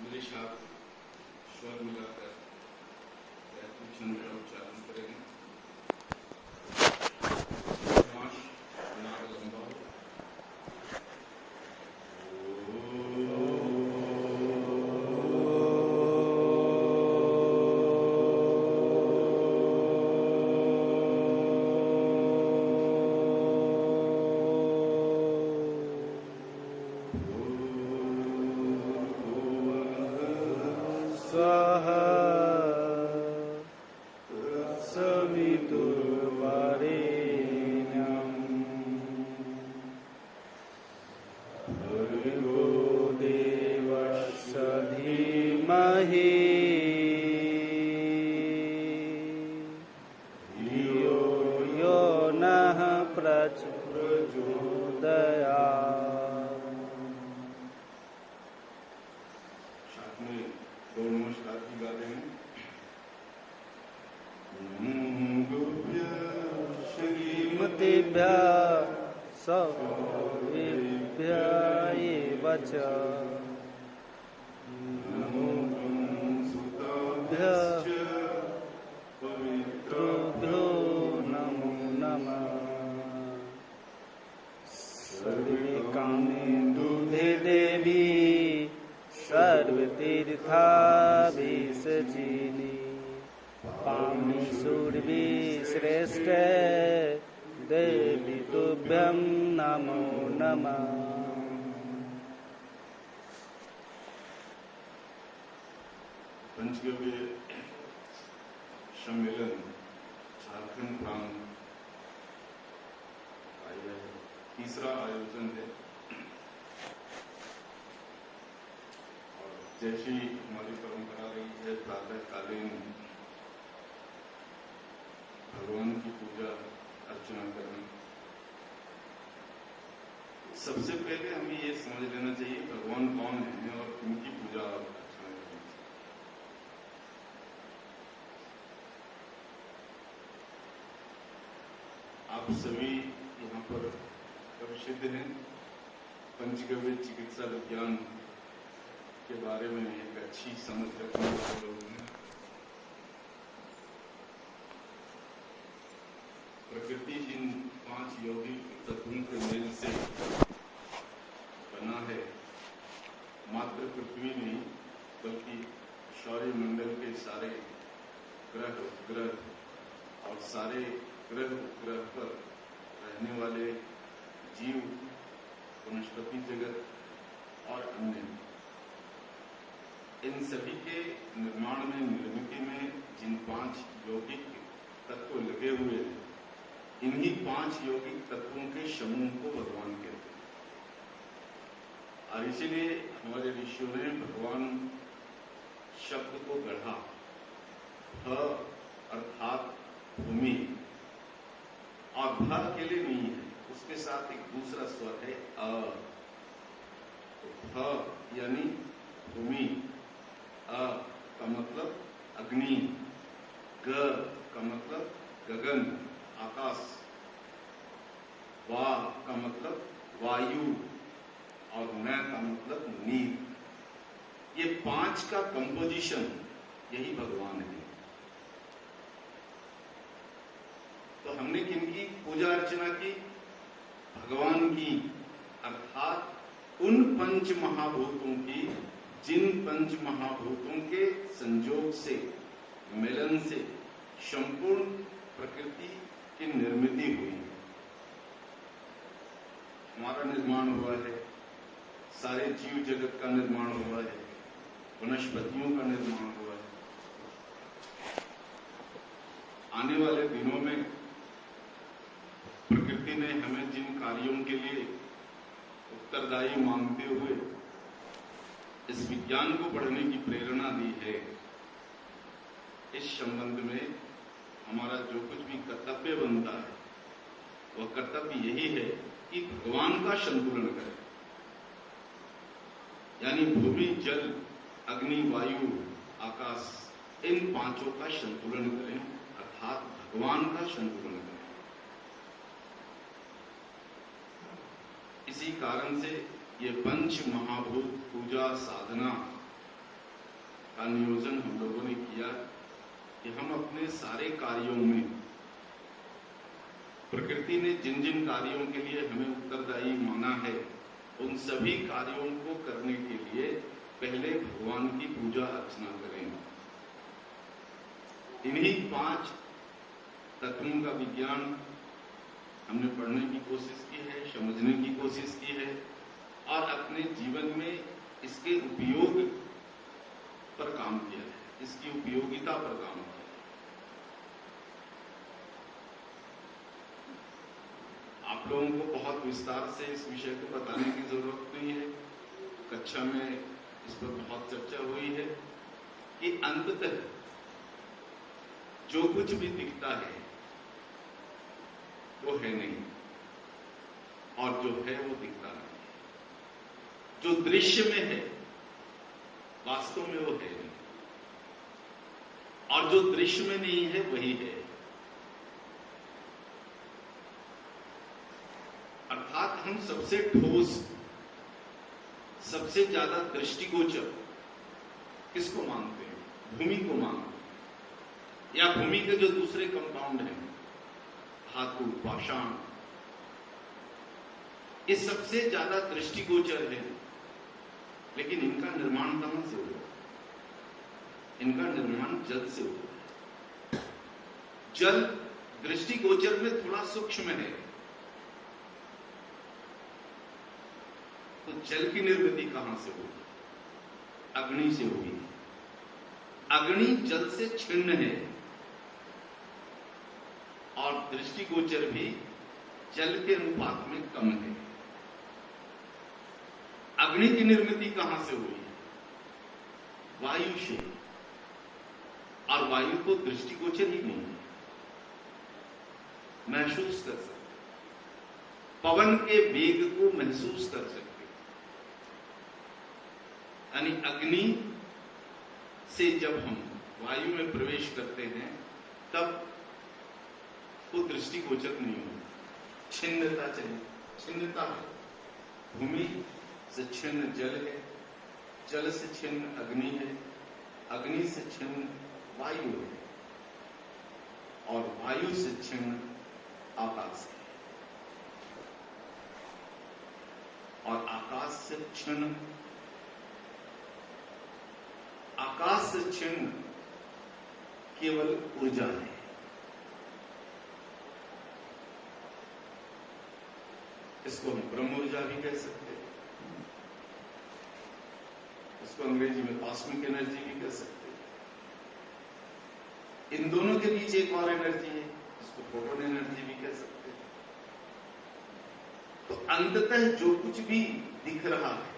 मेरे साथ स्वर मिलाकर गायत्री छंद का उच्चारण करेंगे। श्वास नाक लंबा हो। पंचगव्य सम्मेलन झारखंड प्रांत का यह तीसरा आयोजन है और जैसी हमारी परंपरा रही है प्रातःकालीन भगवान की पूजा अर्चना करना। सबसे पहले हमें ये समझ लेना चाहिए भगवान कौन है और उनकी पूजा अर्चना करनी चाहिए। आप सभी यहाँ पर प्रसिद्ध हैं। पंचगव्य चिकित्सा विज्ञान के बारे में एक अच्छी समझ रखने वाले लोग हैं। प्रकृति जिन 5 यौगिक तत्वों के मेल से बना है, मात्र पृथ्वी नहीं बल्कि सौरमंडल के सारे ग्रह उपग्रह और सारे ग्रह उपग्रह पर रहने वाले जीव, वनस्पति जगत और अन्य, इन सभी के निर्माण में, निर्मिति में जिन 5 यौगिक तत्व लगे हुए हैं, इन्हीं 5 यौगिक तत्वों के समूह को भगवान कहते हैं। और इसीलिए हमारे ऋषियों ने भगवान शब्द को गढ़ा। भ अर्थात भूमि, और भ अकेले नहीं है, उसके साथ एक दूसरा स्वर है अ। तो भ यानी भूमि, अ का मतलब अग्नि, ग का मतलब गगन, आकाश, वा का मतलब वायु और न का मतलब नीर। ये 5 का कंपोजिशन यही भगवान है। तो हमने किनकी पूजा अर्चना की? भगवान की, अर्थात उन 5 महाभूतों की जिन 5 महाभूतों के संयोग से, मिलन से संपूर्ण प्रकृति की निर्मिति हुई है। हमारा निर्माण हुआ है, सारे जीव जगत का निर्माण हुआ है, वनस्पतियों का निर्माण हुआ है। आने वाले दिनों में प्रकृति ने हमें जिन कार्यों के लिए उत्तरदायी मानते हुए इस विज्ञान को पढ़ने की प्रेरणा दी है, इस संबंध में हमारा जो कुछ भी कर्तव्य बनता है, वह कर्तव्य यही है कि भगवान का संतुलन करें। यानी भूमि, जल, अग्नि, वायु, आकाश, इन 5 का संतुलन करें, अर्थात भगवान का संतुलन करें। इसी कारण से ये 5 महाभूत पूजा साधना का नियोजन हम लोगों ने किया कि हम अपने सारे कार्यों में प्रकृति ने जिन जिन कार्यों के लिए हमें उत्तरदायी माना है, उन सभी कार्यों को करने के लिए पहले भगवान की पूजा अर्चना करें। इन्हीं 5 तत्वों का विज्ञान हमने पढ़ने की कोशिश की है, समझने की कोशिश की है और अपने जीवन में इसके उपयोग पर काम किया है, इसकी उपयोगिता पर काम किया है। आप लोगों को बहुत विस्तार से इस विषय को बताने की जरूरत नहीं है। कक्षा में इस पर बहुत चर्चा हुई है कि अंततः जो कुछ भी दिखता है वो है नहीं, और जो है वो दिखता नहीं। जो दृश्य में है वास्तव में वो है नहीं, और जो दृश्य में नहीं है वही है। अर्थात हम सबसे ठोस, सबसे ज्यादा दृष्टिगोचर किसको मानते हैं? भूमि को मानते हैं, या भूमि के जो दूसरे कंपाउंड हैं, धातु, पाषाण, ये सबसे ज्यादा दृष्टिगोचर है। लेकिन इनका निर्माण कहां से हुआ? इनका निर्माण जल से हुआ। जल दृष्टिगोचर में थोड़ा सूक्ष्म है, तो जल की निर्मिति कहां से हुई? अग्नि से हुई। अग्नि जल से छिन्न है और दृष्टिगोचर भी जल के अनुपात में कम है। अग्नि की निर्मिति कहां से हुई? वायु से, और वायु तो दृष्टिगोचर ही नहीं है, महसूस कर सकते, पवन के वेग को महसूस कर सकते। यानी अग्नि से जब हम वायु में प्रवेश करते हैं तब वो दृष्टिगोचर नहीं होता, छिन्नता चाहिए, छिन्नता है। भूमि से छिन्न जल है, जल से छिन्न अग्नि है, अग्नि से छिन्न वायु है, और वायु से छिन्न आकाश है, और आकाश से छिन्न, आकाश से छिन्न केवल ऊर्जा है। इसको हम ब्रह्म ऊर्जा भी कह सकते हैं, इसको अंग्रेजी में कॉस्मिक एनर्जी भी कह सकते हैं। इन दोनों के बीच एक और एनर्जी है, इसको फोटोन एनर्जी भी कह सकते हैं। तो अंततः जो कुछ भी दिख रहा है,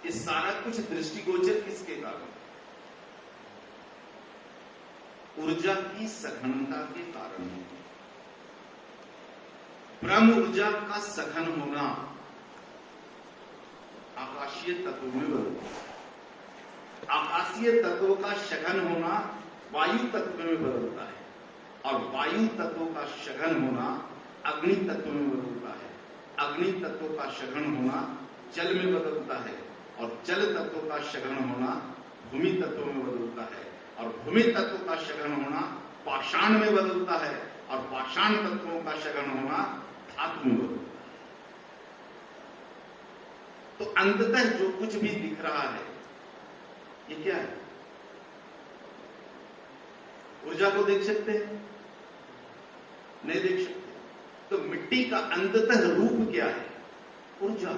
ये सारा कुछ दृष्टिगोचर किसके कारण? ऊर्जा की सघनता के कारण है। ब्रह्म ऊर्जा का सघन होना आकाशीय तत्व में बदलता है, आकाशीय तत्वों का सघन होना वायु तत्व में बदलता है, और वायु तत्वों का सघन होना अग्नि तत्व में बदलता है, अग्नि तत्व का सघन होना जल में बदलता है, और जल तत्व का सघन होना भूमि तत्व में बदलता है, और भूमि तत्व का सघन होना पाषाण में बदलता है, और पाषाण तत्वों का सघन होना धातु में बदलता है। तो अंततः जो कुछ भी दिख रहा है ये क्या है? ऊर्जा को देख सकते हैं? नहीं देख सकते। तो मिट्टी का अंततः रूप क्या है? ऊर्जा।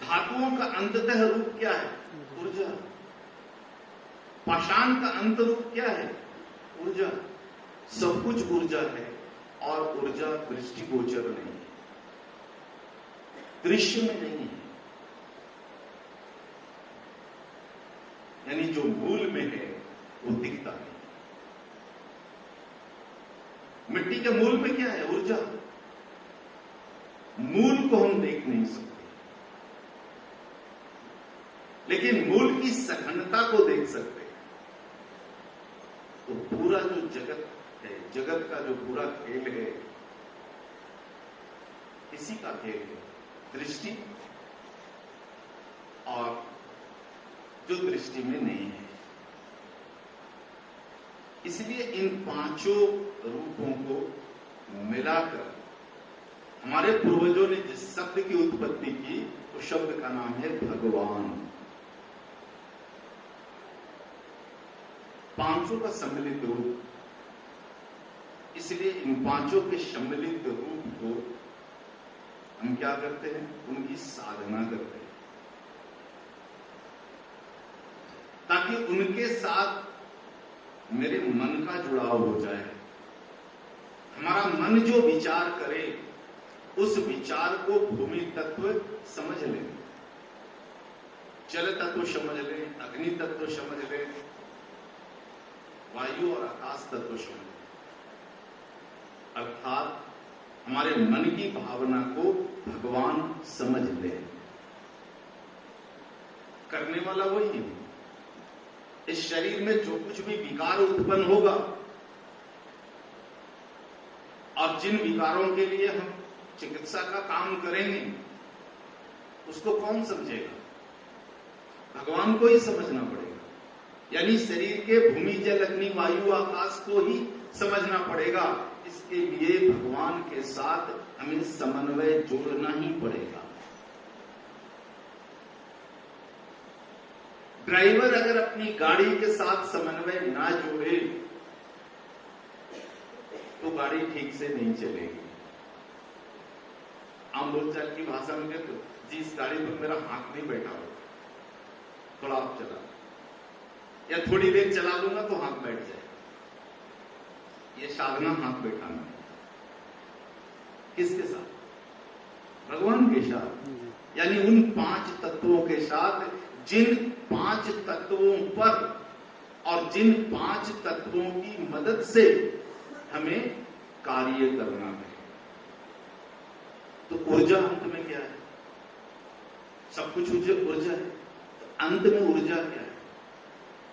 धातुओं का अंततः रूप क्या है? ऊर्जा। पाषाण का अंत रूप क्या है? ऊर्जा। सब कुछ ऊर्जा है, और ऊर्जा दृष्टिगोचर नहीं है, दृश्य में नहीं है। यानी जो मूल में है वो दिखता नहीं। मिट्टी के मूल में क्या है? ऊर्जा। मूल को हम देख नहीं सकते, लेकिन मूल की सघनता को देख सकते हैं। तो पूरा जो जगत है, जगत का जो पूरा खेल है, इसी का खेल है। दृष्टि और जो दृष्टि में नहीं है। इसलिए इन पांचों रूपों को मिलाकर हमारे पूर्वजों ने जिस शब्द की उत्पत्ति की, उस शब्द का नाम है भगवान। पांचों का सम्मिलित रूप, इसलिए इन पांचों के सम्मिलित रूप को हम क्या करते हैं, उनकी साधना करते हैं, ताकि उनके साथ मेरे मन का जुड़ाव हो जाए। हमारा मन जो विचार करे, उस विचार को भूमि तत्व समझ लें, जल तत्व समझ लें, अग्नि तत्व समझ लें, वायु और आकाश तत्व समझ लें। अर्थात हमारे मन की भावना को भगवान समझ ले। करने वाला वही है। इस शरीर में जो कुछ भी विकार उत्पन्न होगा और जिन विकारों के लिए हम चिकित्सा का काम करेंगे, उसको कौन समझेगा? भगवान को ही समझना पड़ेगा। यानी शरीर के भूमि जल अग्नि वायु आकाश को ही समझना पड़ेगा। इसके लिए भगवान के साथ हमें समन्वय जोड़ना ही पड़ेगा। ड्राइवर अगर अपनी गाड़ी के साथ समन्वय ना जोड़े तो गाड़ी ठीक से नहीं चलेगी। आम बोलचाल की भाषा में कहते, जी इस गाड़ी पर मेरा हाथ नहीं बैठा हो, थोड़ा आप चला, या थोड़ी देर चला लूंगा तो हाथ बैठ जाए। ये साधना हाथ बैठाना है। किसके साथ? भगवान के साथ। यानी उन पांच तत्वों के साथ, जिन पांच तत्वों पर और जिन पांच तत्वों की मदद से हमें कार्य करना है। तो ऊर्जा अंत में क्या है? सब कुछ ऊर्जा है। तो अंत में ऊर्जा क्या है?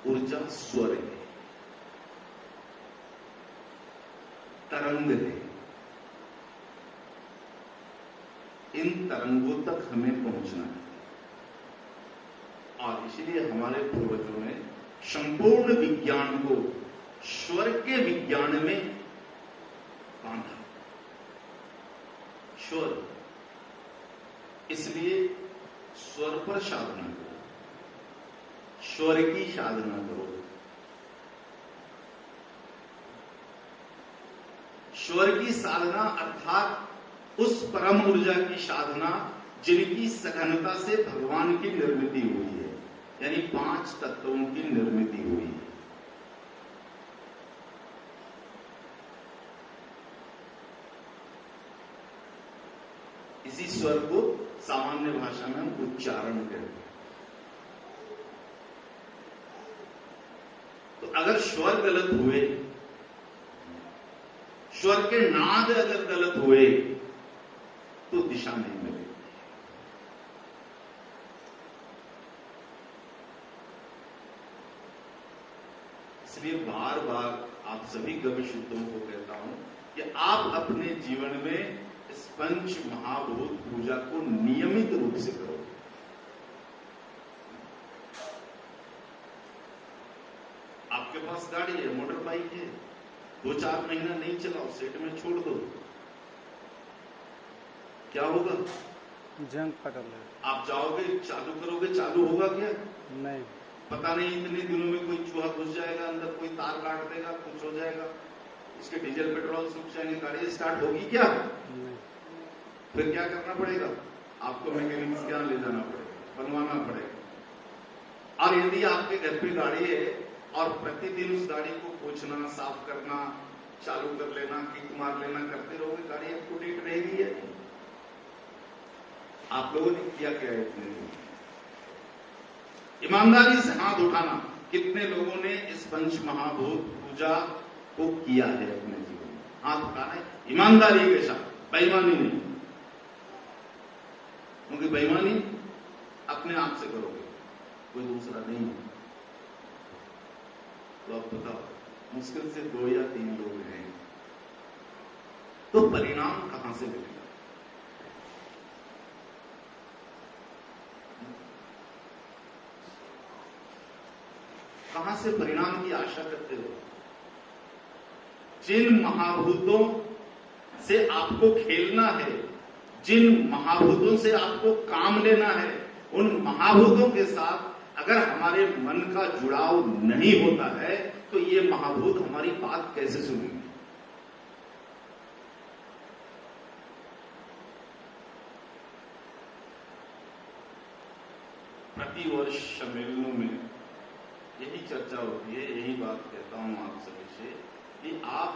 ऊर्जा स्वर है, तरंग है। इन तरंगों तक हमें पहुंचना है। और इसलिए हमारे पूर्वजों ने संपूर्ण विज्ञान को स्वर के विज्ञान में बांधा। स्वर, इसलिए स्वर पर साधना करो, स्वर की साधना करो। स्वर की साधना अर्थात उस परम ऊर्जा की साधना जिनकी सघनता से भगवान की निर्मिति हुई है, यानी पांच तत्वों की निर्मिति हुई है। इसी स्वर को सामान्य भाषा में हम उच्चारण कहते हैं। तो अगर स्वर गलत हुए, स्वर के नाद अगर गलत हुए तो दिशा नहीं मिलेगी। इसलिए बार बार आप सभी गविशुद्धों को कहता हूं कि आप अपने जीवन में इस पंच महाभूत पूजा को नियमित रूप से करो। आपके पास गाड़ी है, मोटर बाइक है, 2-4 महीना नहीं चलाओ, सेट में छोड़ दो, क्या होगा? जंग पकड़ ले। आप जाओगे, चालू करोगे, चालू होगा क्या? नहीं। पता नहीं इतने दिनों में कोई चूहा घुस जाएगा अंदर, कोई तार काट देगा, कुछ हो जाएगा, इसके डीजल पेट्रोल सूख जाएंगे, गाड़ी स्टार्ट होगी क्या? नहीं। फिर क्या करना पड़ेगा? आपको मैकेनिक के यहाँ ले जाना पड़ेगा, बनवाना पड़ेगा। और यदि आपके घर पे गाड़ी है और प्रतिदिन उस गाड़ी को पोंछना, साफ करना, चालू कर लेना, किक मार लेना करते रहोगे, गाड़ी आपको डेट रहेगी है। आप लोगों ने किया क्या है इतने दिन? ईमानदारी से हाथ उठाना, कितने लोगों ने इस पंच महाभूत पूजा को किया है अपने जीवन में? हाथ उठाना है ईमानदारी के साथ, बेईमानी नहीं। क्योंकि बेईमानी अपने आप से करोगे, कोई दूसरा नहीं है। तो आप बताओ, मुश्किल से 2 या 3 लोग हैं, तो परिणाम कहां से मिलेगा? कहां से परिणाम की आशा करते हो? जिन महाभूतों से आपको खेलना है, जिन महाभूतों से आपको काम लेना है, उन महाभूतों के साथ अगर हमारे मन का जुड़ाव नहीं होता है तो ये महाभूत हमारी बात कैसे सुनेंगे? प्रतिवर्ष सम्मेलनों में यही चर्चा होती है, यही बात कहता हूं आप सभी से कि आप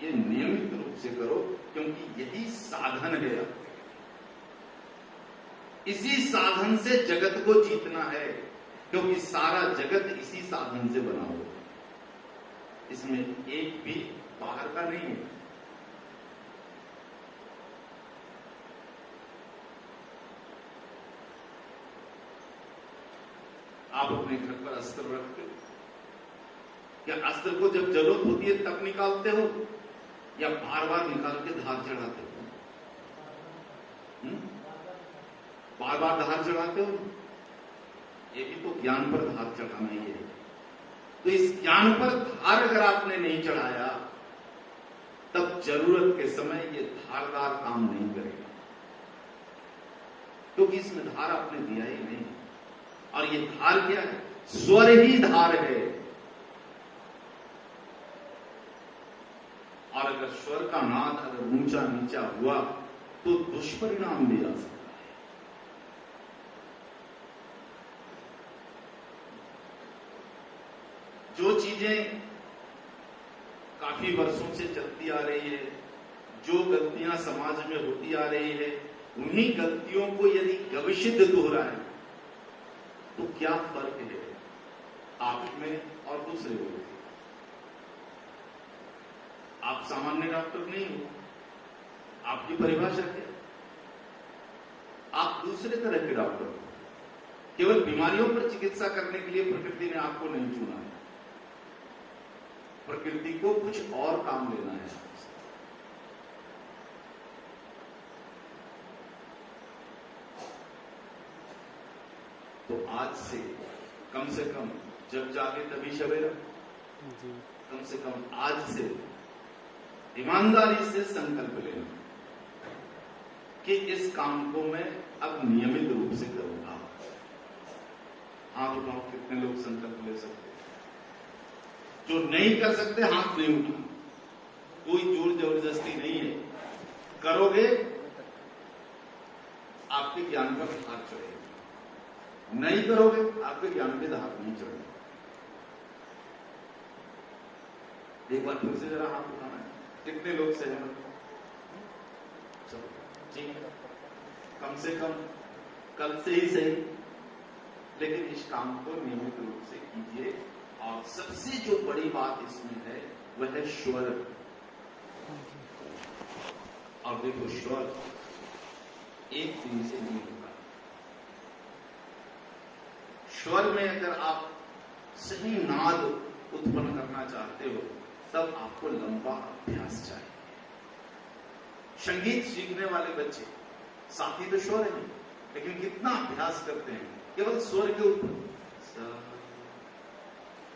ये नियमित रूप से करो, क्योंकि यही साधन है आपके। इसी साधन से जगत को जीतना है, क्योंकि सारा जगत इसी साधन से बना हुआ है। इसमें एक भी बाहर का नहीं है। आप अपने घर पर अस्त्र रखते हो, क्या अस्त्र को जब जरूरत होती है तब निकालते हो या बार बार निकाल के धार चढ़ाते हो? बार बार धार चढ़ाते हो? ये भी तो ज्ञान पर धार चढ़ाना ही है। तो इस ज्ञान पर धार अगर आपने नहीं चढ़ाया तब जरूरत के समय ये धारदार काम नहीं करेगा, क्योंकि इसमें धार आपने दिया ही नहीं। और ये धार क्या है? स्वर ही धार है। और अगर स्वर का नाद अगर ऊंचा नीचा हुआ तो दुष्परिणाम भी आ सकता है। जो चीजें काफी वर्षों से चलती आ रही है, जो गलतियां समाज में होती आ रही है, उन्हीं गलतियों को यदि गविष्ठ दोहराए तो क्या फर्क है आप में और दूसरे लोगों में? आप सामान्य डॉक्टर नहीं हो, आपकी परिभाषा क्या? आप दूसरे तरह के डॉक्टर हो। केवल बीमारियों पर चिकित्सा करने के लिए प्रकृति ने आपको नहीं चुना है। प्रकृति को कुछ और काम लेना है आपसे। तो आज से कम जब जागे तभी सवेरा, कम से कम आज से ईमानदारी से संकल्प लेना कि इस काम को मैं अब नियमित रूप से करूंगा। हाथ उठाओ, कितने लोग संकल्प ले सकते? जो नहीं कर सकते हाथ नहीं उठाओ। कोई जोर जबरदस्ती नहीं है। करोगे आपके ज्ञान पर हाथ चढ़ेगा, नहीं करोगे आपके ज्ञान पे हाथ नहीं चढ़ेगा। एक बार फिर से जरा हाथ उठाना है। कितने लोग सहमत? चलो ठीक है, कम से कम कल से ही सही, लेकिन इस काम को नियमित रूप से कीजिए। और सबसे जो बड़ी बात इसमें है वह है स्वर। और देखो, स्वर एक दिन से नहीं होगा। स्वर में अगर आप सही नाद उत्पन्न करना चाहते हो तब आपको लंबा अभ्यास चाहिए। संगीत सीखने वाले बच्चे साथी तो स्वर है, लेकिन कितना अभ्यास करते हैं? केवल स्वर के ऊपर,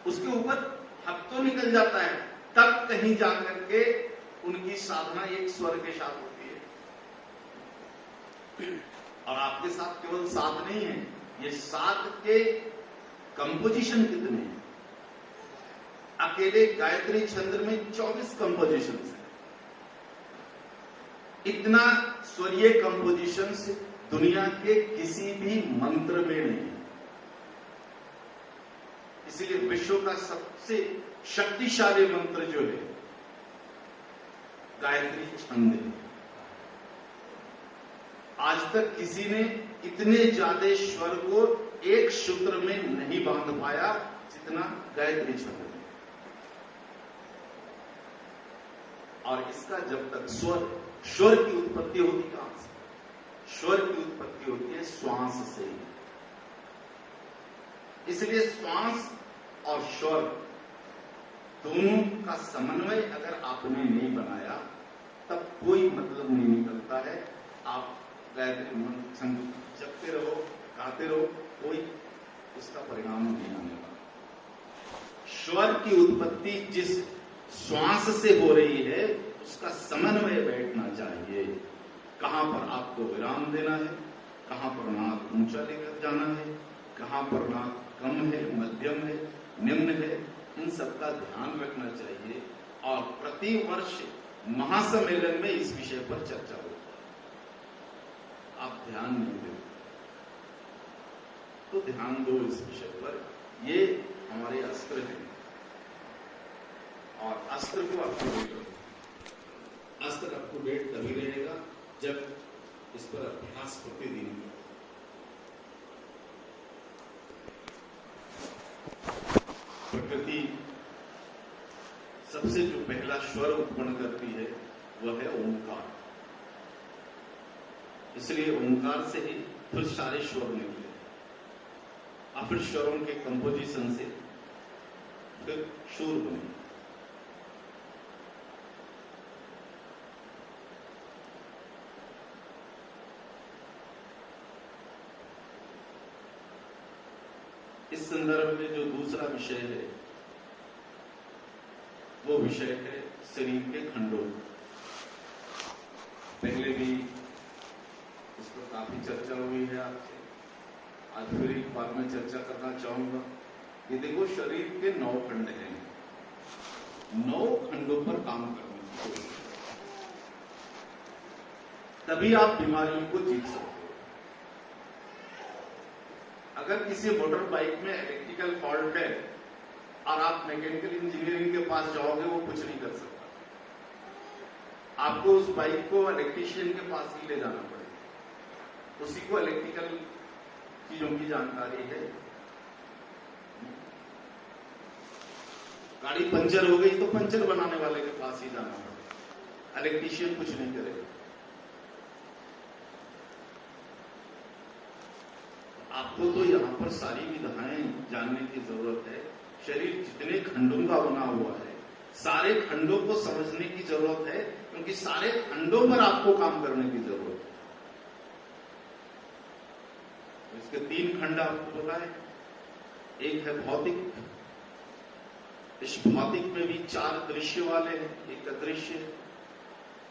उसके ऊपर हफ्तों निकल जाता है, तब कहीं जाकर के उनकी साधना एक स्वर के साथ होती है। और आपके साथ केवल सात नहीं है, ये सात के कंपोजिशन कितने हैं? अकेले गायत्री छंद में 24 कंपोजिशन है। इतना स्वरीय कंपोजिशन दुनिया के किसी भी मंत्र में नहीं है। इसलिए विश्व का सबसे शक्तिशाली मंत्र जो है गायत्री छंद है। आज तक किसी ने इतने ज्यादा स्वर को एक सूत्र में नहीं बांध पाया जितना गायत्री छंद है। और इसका जब तक स्वर की उत्पत्ति होती कहां से? स्वर की उत्पत्ति होती है श्वास से। इसलिए श्वास और स्वर दोनों का समन्वय अगर आपने नहीं बनाया तब कोई मतलब नहीं निकलता है। आप गायत्री मंत्र जपते रहो, गाते रहो, कोई उसका परिणाम नहीं आने वाला। स्वर की उत्पत्ति जिस श्वास से हो रही है उसका समन्वय बैठना चाहिए। कहां पर आपको विराम देना है, कहां पर नाक ऊंचा लेकर जाना है, कहां पर नाक कम है, मध्यम है, निम्न है, इन सबका ध्यान रखना चाहिए। और प्रति वर्ष महासम्मेलन में इस विषय पर चर्चा होती है। आप ध्यान नहीं देते तो ध्यान दो इस विषय पर। ये हमारे अस्त्र हैं और अस्त्र को अप टू डेट रखो। अस्त्र अप टू डेट तभी रहेगा जब इस पर अभ्यास प्रतिदिन करो। प्रकृति सबसे जो पहला स्वर उत्पन्न करती है वह है ओंकार। इसलिए ओंकार से ही फिर सारे स्वर निकले और फिर स्वरों के कंपोजिशन से फिर सुर बने। इस संदर्भ में जो दूसरा विषय है वो विषय है शरीर के खंडों। पहले भी इस पर काफी चर्चा हुई है आपसे, आज फिर एक बार मैं चर्चा करना चाहूंगा। ये देखो, शरीर के 9 खंड हैं, 9 खंडों पर काम करने की कोशिश तभी आप बीमारियों को जीत सकते हो। अगर किसी मोटर बाइक में इलेक्ट्रिकल फॉल्ट है और आप मैकेनिकल इंजीनियरिंग के पास जाओगे, वो कुछ नहीं कर सकता। आपको उस बाइक को इलेक्ट्रीशियन के पास ही ले जाना पड़ेगा, उसी को इलेक्ट्रिकल चीजों की जानकारी है। गाड़ी पंचर हो गई तो पंचर बनाने वाले के पास ही जाना पड़ेगा, इलेक्ट्रीशियन कुछ नहीं करेगा। आपको तो यहां पर सारी विधाएं जानने की जरूरत है। शरीर जितने खंडों का बना हुआ है, सारे खंडों को समझने की जरूरत है, क्योंकि सारे खंडों पर आपको काम करने की जरूरत है। इसके 3 खंड आपको पता है। एक है भौतिक, इस भौतिक में भी 4 दृश्य वाले हैं। एक अदृश्य,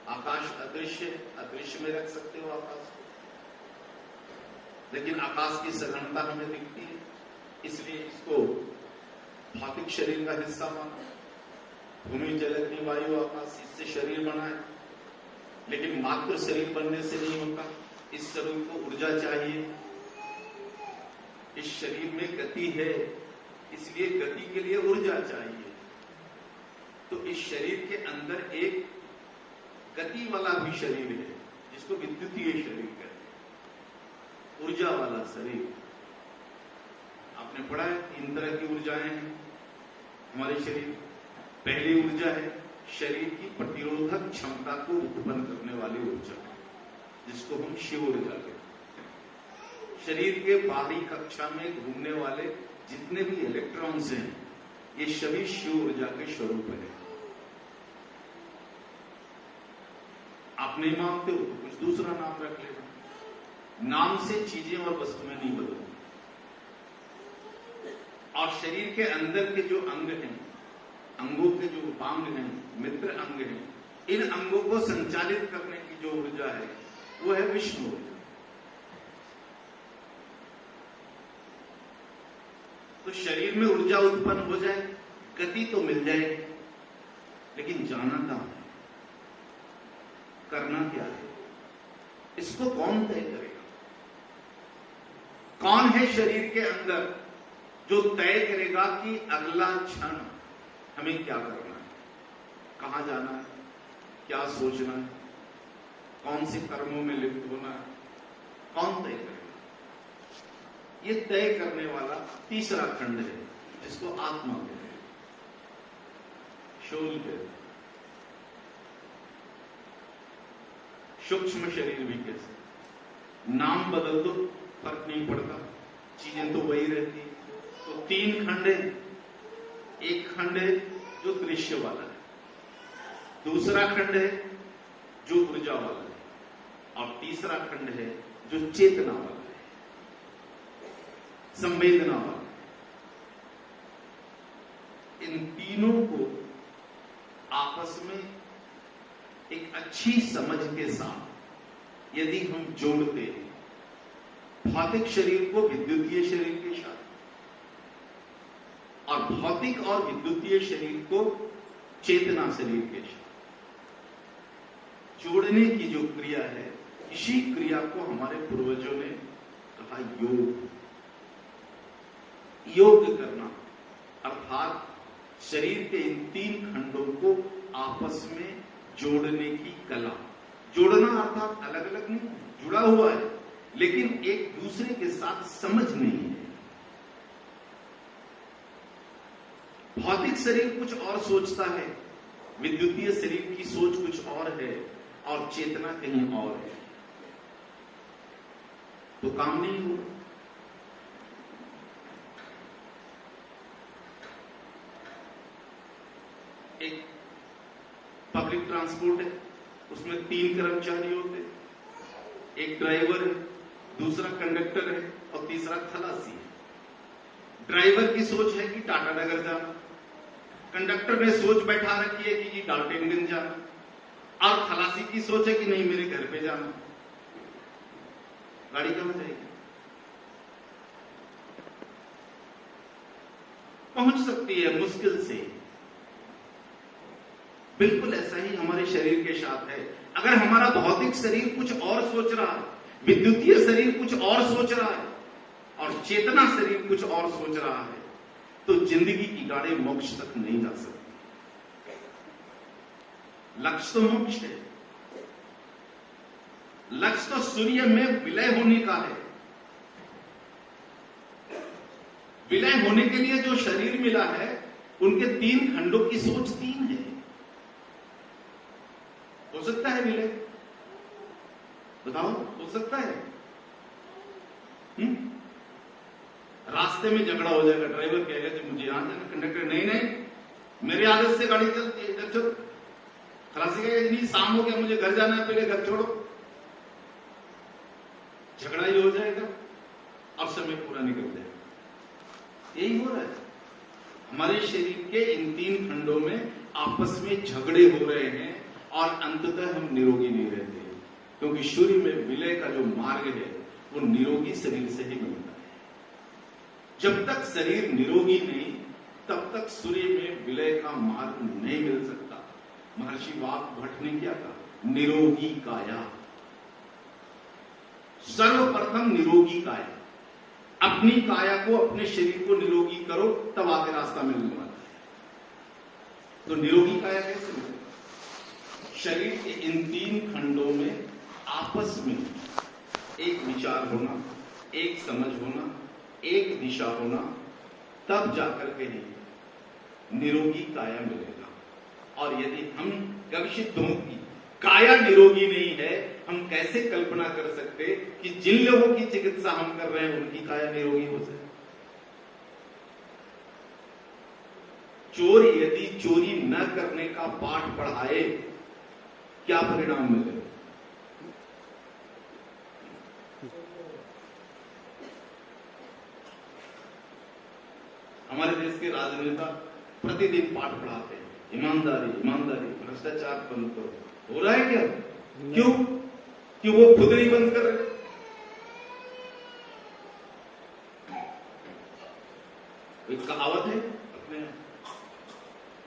आकाश अदृश्य, अदृश्य में रख सकते हो आकाश को, लेकिन आकाश की सघनता हमें दिखती है, इसलिए इसको भौतिक शरीर का हिस्सा माना। भूमि, जल, अग्नि, वायु, आकाश, इससे शरीर बना है। लेकिन मात्र शरीर बनने से नहीं होता, इस शरीर को ऊर्जा चाहिए। इस शरीर में गति है, इसलिए गति के लिए ऊर्जा चाहिए। तो इस शरीर के अंदर एक गति वाला भी शरीर है, जिसको विद्युतीय शरीर कहते हैं, ऊर्जा वाला शरीर। आपने पढ़ा है 3 तरह की ऊर्जाएं हैं हमारे शरीर। पहली ऊर्जा है शरीर की प्रतिरोधक क्षमता को उत्पन्न करने वाली ऊर्जा, जिसको हम शिव ऊर्जा कहते हैं। शरीर के बाहरी कक्षा में घूमने वाले जितने भी इलेक्ट्रॉन्स हैं, ये सभी शिव ऊर्जा के स्वरूप है। आप नहीं मानते हो तो कुछ दूसरा नाम रख लेना। नाम से चीजें और वस्तुएं नहीं बदलती। और शरीर के अंदर के जो अंग हैं, अंगों के जो उपांग हैं, मित्र अंग हैं, इन अंगों को संचालित करने की जो ऊर्जा है वो है विष्णु ऊर्जा। तो शरीर में ऊर्जा उत्पन्न हो जाए, गति तो मिल जाए, लेकिन जाना कहां है, करना क्या है, इसको कौन तय करेगा? कौन है शरीर के अंदर जो तय करेगा कि अगला क्षण हमें क्या करना है, कहां जाना है, क्या सोचना है, कौन से कर्मों में लिप्त होना है? कौन तय करेगा? ये तय करने वाला तीसरा खंड है, जिसको आत्मा कहते हैं, शोल कहते हैं, सूक्ष्म शरीर भी कहते हैं। नाम बदल दो फर्क नहीं पड़ता, चीजें तो वही रहती है। तो 3 खंड है। एक खंड है जो दृश्य वाला है, दूसरा खंड है जो ऊर्जा वाला है, और तीसरा खंड है जो चेतना वाला है, संवेदना वाला है। इन इन तीनों को आपस में एक अच्छी समझ के साथ यदि हम जोड़ते हैं, भौतिक शरीर को विद्युतीय शरीर के साथ और भौतिक और विद्युतीय शरीर को चेतना शरीर के साथ जोड़ने की जो क्रिया है, इसी क्रिया को हमारे पूर्वजों ने कहा योग। योग करना अर्थात शरीर के इन तीन खंडों को आपस में जोड़ने की कला। जोड़ना अर्थात अलग अलग नहीं, जुड़ा हुआ है, लेकिन एक दूसरे के साथ समझ नहीं है। भौतिक शरीर कुछ और सोचता है, विद्युतीय शरीर की सोच कुछ और है और चेतना कहीं और है, तो काम नहीं हुआ। एक पब्लिक ट्रांसपोर्ट है, उसमें 3 कर्मचारी होते हैं, एक ड्राइवर है, दूसरा कंडक्टर है और तीसरा खलासी है। ड्राइवर की सोच है कि टाटा नगर जाना, कंडक्टर ने सोच बैठा रखी है कि डाल्टनगंज जाना, और खलासी की सोच है कि नहीं मेरे घर पे जाना। गाड़ी कहां जाएगी? पहुंच सकती है मुश्किल से। बिल्कुल ऐसा ही हमारे शरीर के साथ है। अगर हमारा भौतिक शरीर कुछ और सोच रहा है, विद्युतीय शरीर कुछ और सोच रहा है और चेतना शरीर कुछ और सोच रहा है, तो जिंदगी की गाड़ी मोक्ष तक नहीं जा सकती। लक्ष्य तो मोक्ष है, लक्ष्य तो सूर्य में विलय होने का है। विलय होने के लिए जो शरीर मिला है, उनके 3 खंडों की सोच 3 है। हो सकता है विलय? बताओ, हो सकता है? रास्ते में झगड़ा हो जाएगा, ड्राइवर कहेगा कि मुझे यहां जाना, कंडक्टर नहीं मेरी आदत से गाड़ी चलती है, इधर चलो। खलासी कहेगा नहीं शाम हो गया, मुझे घर जाना है, पहले घर छोड़ो। झगड़ा ही हो जाएगा और समय पूरा निकल जाएगा। यही हो रहा है हमारे शरीर के इन 3 खंडों में, आपस में झगड़े हो रहे हैं और अंततः हम निरोगी नहीं रहते, क्योंकि सूर्य में विलय का जो मार्ग है वो निरोगी शरीर से ही मिलता है। जब तक शरीर निरोगी नहीं, तब तक सूर्य में विलय का मार्ग नहीं मिल सकता। महर्षि वाक भट्ट ने क्या कहा? निरोगी काया। सर्वप्रथम निरोगी काया। अपनी काया को, अपने शरीर को निरोगी करो, तब आगे रास्ता मिलने वाला है। तो निरोगी काया कैसे मिले? शरीर के इन 3 खंडों में आपस में एक विचार होना, एक समझ होना, एक दिशा होना, तब जाकर के ही निरोगी काया मिलेगा। और यदि हम कविशिद्धों की काया निरोगी नहीं है, हम कैसे कल्पना कर सकते कि जिन लोगों की चिकित्सा हम कर रहे हैं उनकी काया निरोगी हो सके? चोर यदि चोरी न करने का पाठ पढ़ाए, क्या परिणाम मिलेगा? हमारे देश के राजनेता प्रतिदिन पाठ पढ़ाते हैं, ईमानदारी ईमानदारी, भ्रष्टाचार बंद करो। हो रहा है क्या? क्यों? कि वो खुद नहीं बंद कर रहे। एक कहावत है अपने,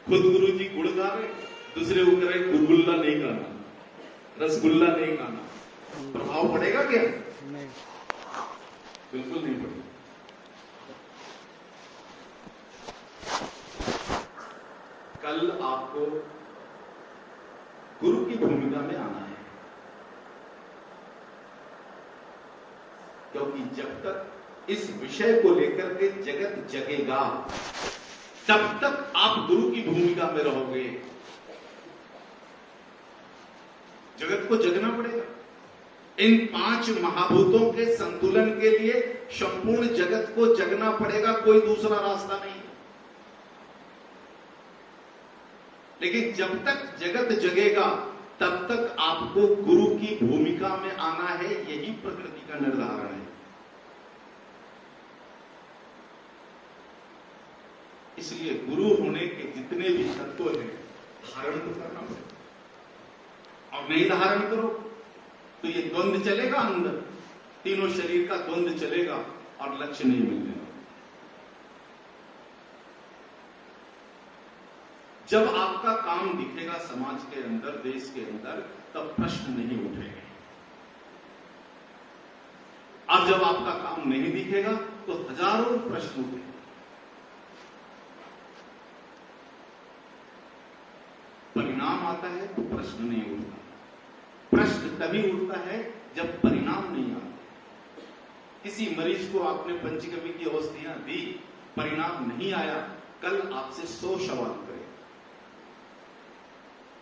खुद गुरु जी गुड़ गा रहे, दूसरे को कह रहे गुलगुल्ला नहीं खाना, रसगुल्ला नहीं खाना। प्रभाव पड़ेगा क्या? नहीं, बिल्कुल नहीं पड़ेगा। कल आपको गुरु की भूमिका में आना है, क्योंकि जब तक इस विषय को लेकर के जगत जगेगा, तब तक आप गुरु की भूमिका में रहोगे। जगत को जगना पड़ेगा। इन 5 महाभूतों के संतुलन के लिए संपूर्ण जगत को जगना पड़ेगा, कोई दूसरा रास्ता नहीं। लेकिन जब तक जगत जगेगा, तब तक आपको गुरु की भूमिका में आना है। यही प्रकृति का निर्धारण है। इसलिए गुरु होने के जितने भी तत्व हैं धारण तो करना पड़ेगा, और नहीं धारण करो तो ये द्वंद्व चलेगा अंदर, तीनों शरीर का द्वंद्व चलेगा और लक्ष्य नहीं मिलने वाला। जब आपका काम दिखेगा समाज के अंदर, देश के अंदर, तब प्रश्न नहीं उठेंगे, और जब आपका काम नहीं दिखेगा तो हजारों प्रश्न उठेंगे। परिणाम आता है तो प्रश्न नहीं उठता, प्रश्न तभी उठता है जब परिणाम नहीं आता। किसी मरीज को आपने पंचगव्य की औषधियां दी, परिणाम नहीं आया, कल आपसे 100 सवाल करे,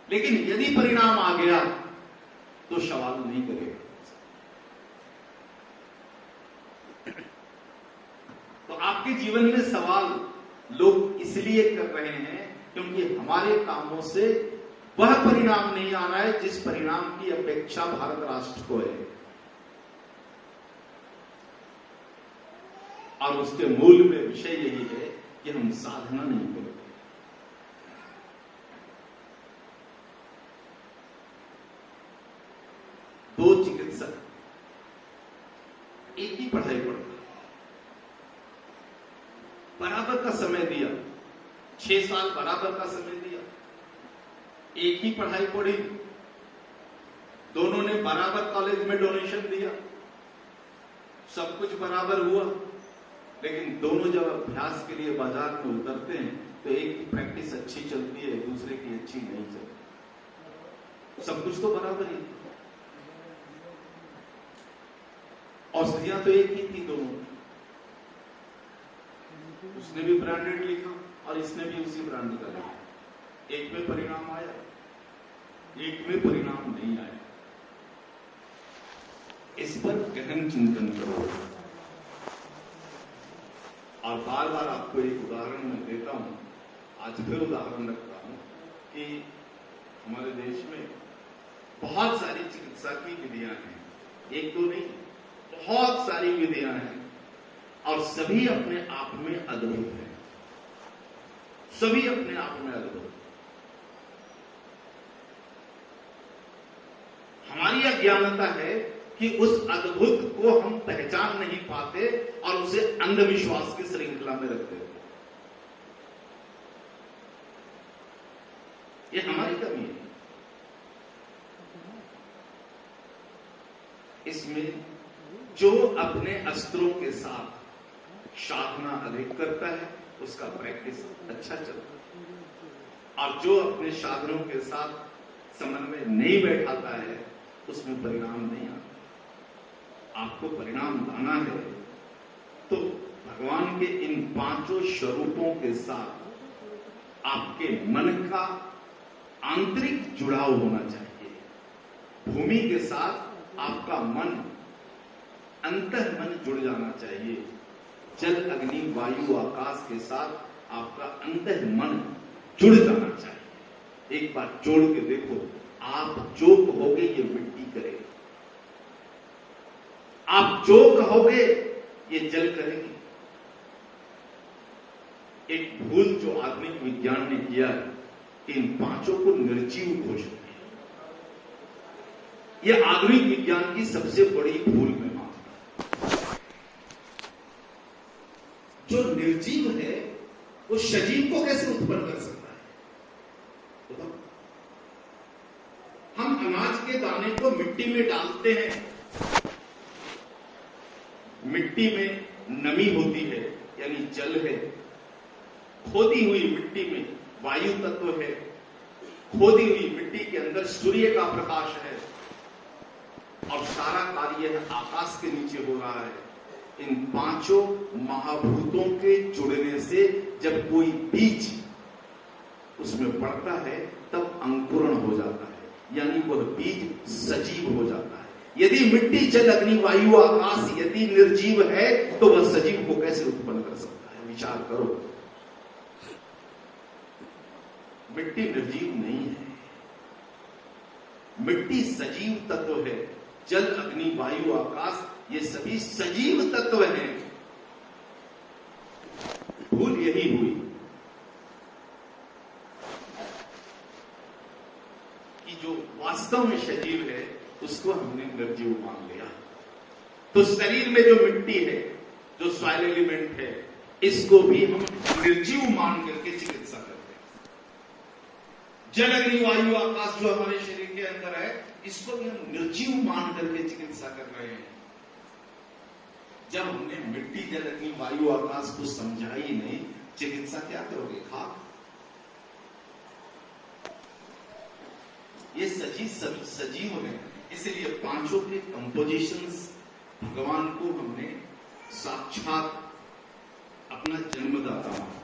लेकिन यदि परिणाम आ गया तो सवाल नहीं करेगा। तो आपके जीवन में सवाल लोग इसलिए कर रहे हैं क्योंकि हमारे कामों से वह परिणाम नहीं आ रहा है जिस परिणाम की अपेक्षा भारत राष्ट्र को है, और उसके मूल में विषय यही है कि हम साधना नहीं करते। दो चिकित्सक एक ही पढ़ाई पढ़ते, बराबर का समय दिया, 6 साल बराबर का समय दिया, एक ही पढ़ाई पढ़ी, दोनों ने बराबर कॉलेज में डोनेशन दिया, सब कुछ बराबर हुआ, लेकिन दोनों जब अभ्यास के लिए बाजार में उतरते हैं तो एक की प्रैक्टिस अच्छी चलती है, दूसरे की अच्छी नहीं चलती। सब कुछ तो बराबर ही, औषधियां तो एक ही थी दोनों, उसने भी ब्रांडेड लिखा और इसने भी उसी ब्रांड का लिखा, एक में परिणाम आया, एक में परिणाम नहीं आया। इस पर गहन चिंतन करो। और बार बार आपको एक उदाहरण मैं देता हूं, आज फिर उदाहरण रखता हूं कि हमारे देश में बहुत सारी चिकित्सा की विधियां हैं, एक दो नहीं, बहुत सारी विधियां हैं, और सभी अपने आप में अद्भुत हैं, सभी अपने आप में अद्भुत। हमारी अज्ञानता है कि उस अद्भुत को हम पहचान नहीं पाते और उसे अंधविश्वास की श्रृंखला में रखते हैं। ये हमारी कमी है। इसमें जो अपने अस्त्रों के साथ साधना अधिक करता है उसका प्रैक्टिस अच्छा चलता है, और जो अपने साधनों के साथ समन्वय नहीं बैठाता है उसमें परिणाम नहीं आता। आपको परिणाम लाना है तो भगवान के इन 5 स्वरूपों के साथ आपके मन का आंतरिक जुड़ाव होना चाहिए। भूमि के साथ आपका मन, अंतर्मन जुड़ जाना चाहिए। जल, अग्नि, वायु, आकाश के साथ आपका अंतर्मन जुड़ जाना चाहिए। एक बार जोड़ के देखो, आप जो कहोगे ये मिट्टी करेगी, आप जो कहोगे ये जल करेगी। एक भूल जो आधुनिक विज्ञान ने किया है कि इन 5 को निर्जीव घोषित किया, यह आधुनिक विज्ञान की सबसे बड़ी भूल में मानता हूं। जो निर्जीव है वो सजीव को कैसे उत्पन्न कर सकता है? तो हम अनाज के दाने को मिट्टी में डालते हैं, मिट्टी में नमी होती है यानी जल है, खोदी हुई मिट्टी में वायु तत्व है, खोदी हुई मिट्टी के अंदर सूर्य का प्रकाश है, और सारा कार्य आकाश के नीचे हो रहा है। इन 5 महाभूतों के जुड़ने से जब कोई बीज उसमें पड़ता है तब अंकुरण हो जाता है, यानी वह बीज सजीव हो जाता है। यदि मिट्टी, जल, अग्नि, वायु, आकाश यदि निर्जीव है तो वह सजीव को कैसे उत्पन्न कर सकता है? विचार करो। मिट्टी निर्जीव नहीं है, मिट्टी सजीव तत्व है। जल, अग्नि, वायु, आकाश ये सभी सजीव तत्व हैं। भूल यही हुई वास्तव में सजीव है उसको हमने निर्जीव मान लिया। तो शरीर में जो मिट्टी है, जो सॉइल एलिमेंट है, इसको भी हम निर्जीव मान करके चिकित्सा करते हैं। जल अग्नि वायु आकाश जो हमारे शरीर के अंदर है, इसको भी हम निर्जीव मान करके चिकित्सा कर रहे हैं। जब हमने मिट्टी जल अग्नि वायु आकाश को समझा ही नहीं, चिकित्सा क्या करोगे? खाक। ये सजीव है, इसलिए पांचों के कंपोजिशंस भगवान को हमने साक्षात अपना जन्मदाता माना।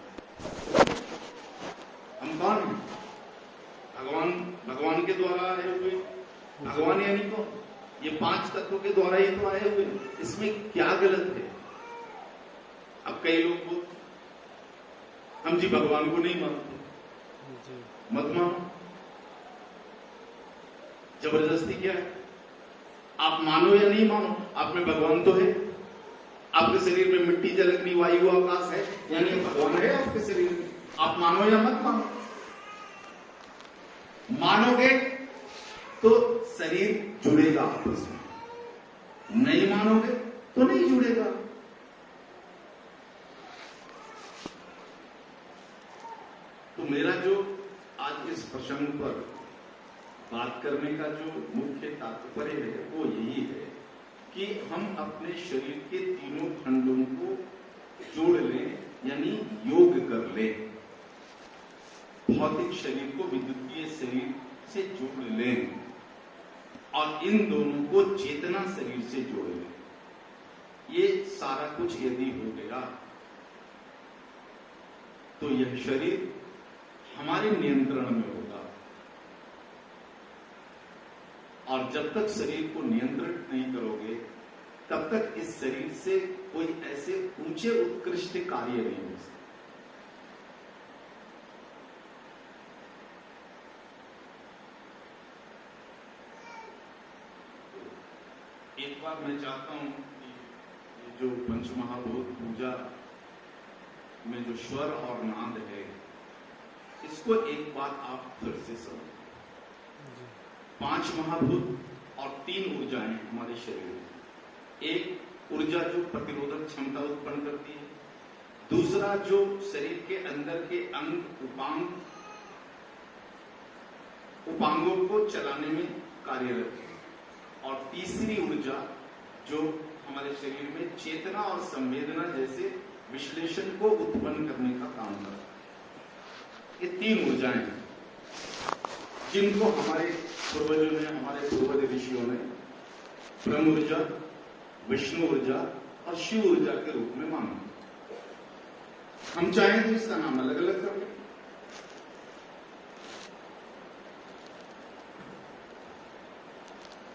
हम कौन हैं? भगवान के द्वारा आए हुए। भगवान यानी तो ये पांच तत्वों के द्वारा ही तो आए हुए, इसमें क्या गलत है? अब कई लोग बोल हम जी भगवान को नहीं मानते, मत मानो। जबरदस्ती क्या है? आप मानो या नहीं मानो, आप में भगवान तो है। आपके शरीर में मिट्टी जल अग्नि वायु आकाश है, यानी भगवान है आपके शरीर में। आप मानो या मत मानो, मानोगे तो शरीर जुड़ेगा आपस में, नहीं मानोगे तो नहीं जुड़ेगा। तो मेरा जो आज इस प्रसंग पर बात करने का जो मुख्य तात्पर्य है वो यही है कि हम अपने शरीर के तीनों खंडों को जोड़ लें, यानी योग कर लें। भौतिक शरीर को विद्युतीय शरीर से जोड़ लें और इन दोनों को चेतना शरीर से जोड़ लें। ये सारा कुछ यदि हो गया तो यह शरीर हमारे नियंत्रण में होगा। और जब तक शरीर को नियंत्रित नहीं करोगे तब तक इस शरीर से कोई ऐसे ऊंचे उत्कृष्ट कार्य नहीं हो सकते। एक बार मैं चाहता हूं कि जो पंचमहाभूत पूजा में जो स्वर और नाद है, इसको एक बात आप फिर से समझो। 5 महाभूत और 3 ऊर्जाएं हमारे शरीर में। एक ऊर्जा जो प्रतिरोधक क्षमता उत्पन्न करती है, दूसरा जो शरीर के अंदर के अंग उपांगों को चलाने में कार्यरत है, और तीसरी ऊर्जा जो हमारे शरीर में चेतना और संवेदना जैसे विश्लेषण को उत्पन्न करने का काम करता है। ये 3 ऊर्जाएं हैं जिनको हमारे पूर्वजों ने, हमारे पूर्वज ऋषियों ने ब्रह्म ऊर्जा, विष्णु ऊर्जा और शिव ऊर्जा के रूप में माना। हम चाहें तो इसका नाम अलग अलग कर लें।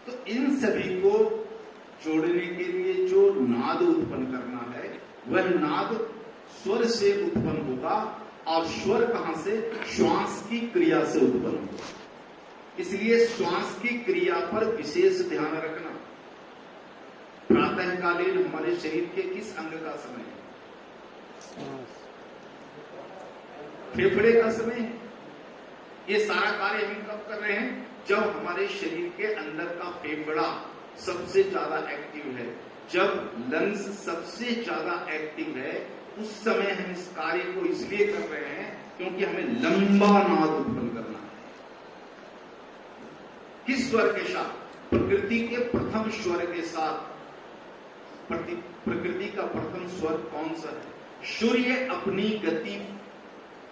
तो इन सभी को जोड़ने के लिए जो नाद उत्पन्न करना है, वह नाद स्वर से उत्पन्न होगा। और स्वर कहां से? श्वास की क्रिया से उत्पन्न होगा। इसलिए श्वास की क्रिया पर विशेष ध्यान रखना। प्रातःकालीन हमारे शरीर के किस अंग का समय है? फेफड़े का समय है। ये सारा कार्य हम कब कर रहे हैं? जब हमारे शरीर के अंदर का फेफड़ा सबसे ज्यादा एक्टिव है, जब लंग्स सबसे ज्यादा एक्टिव है, उस समय हम इस कार्य को इसलिए कर रहे हैं क्योंकि हमें लंबा नाद उत्पन्न करना है। किस स्वर के साथ? प्रकृति के प्रथम स्वर के साथ। प्रकृति का प्रथम स्वर कौन सा है? सूर्य अपनी गति,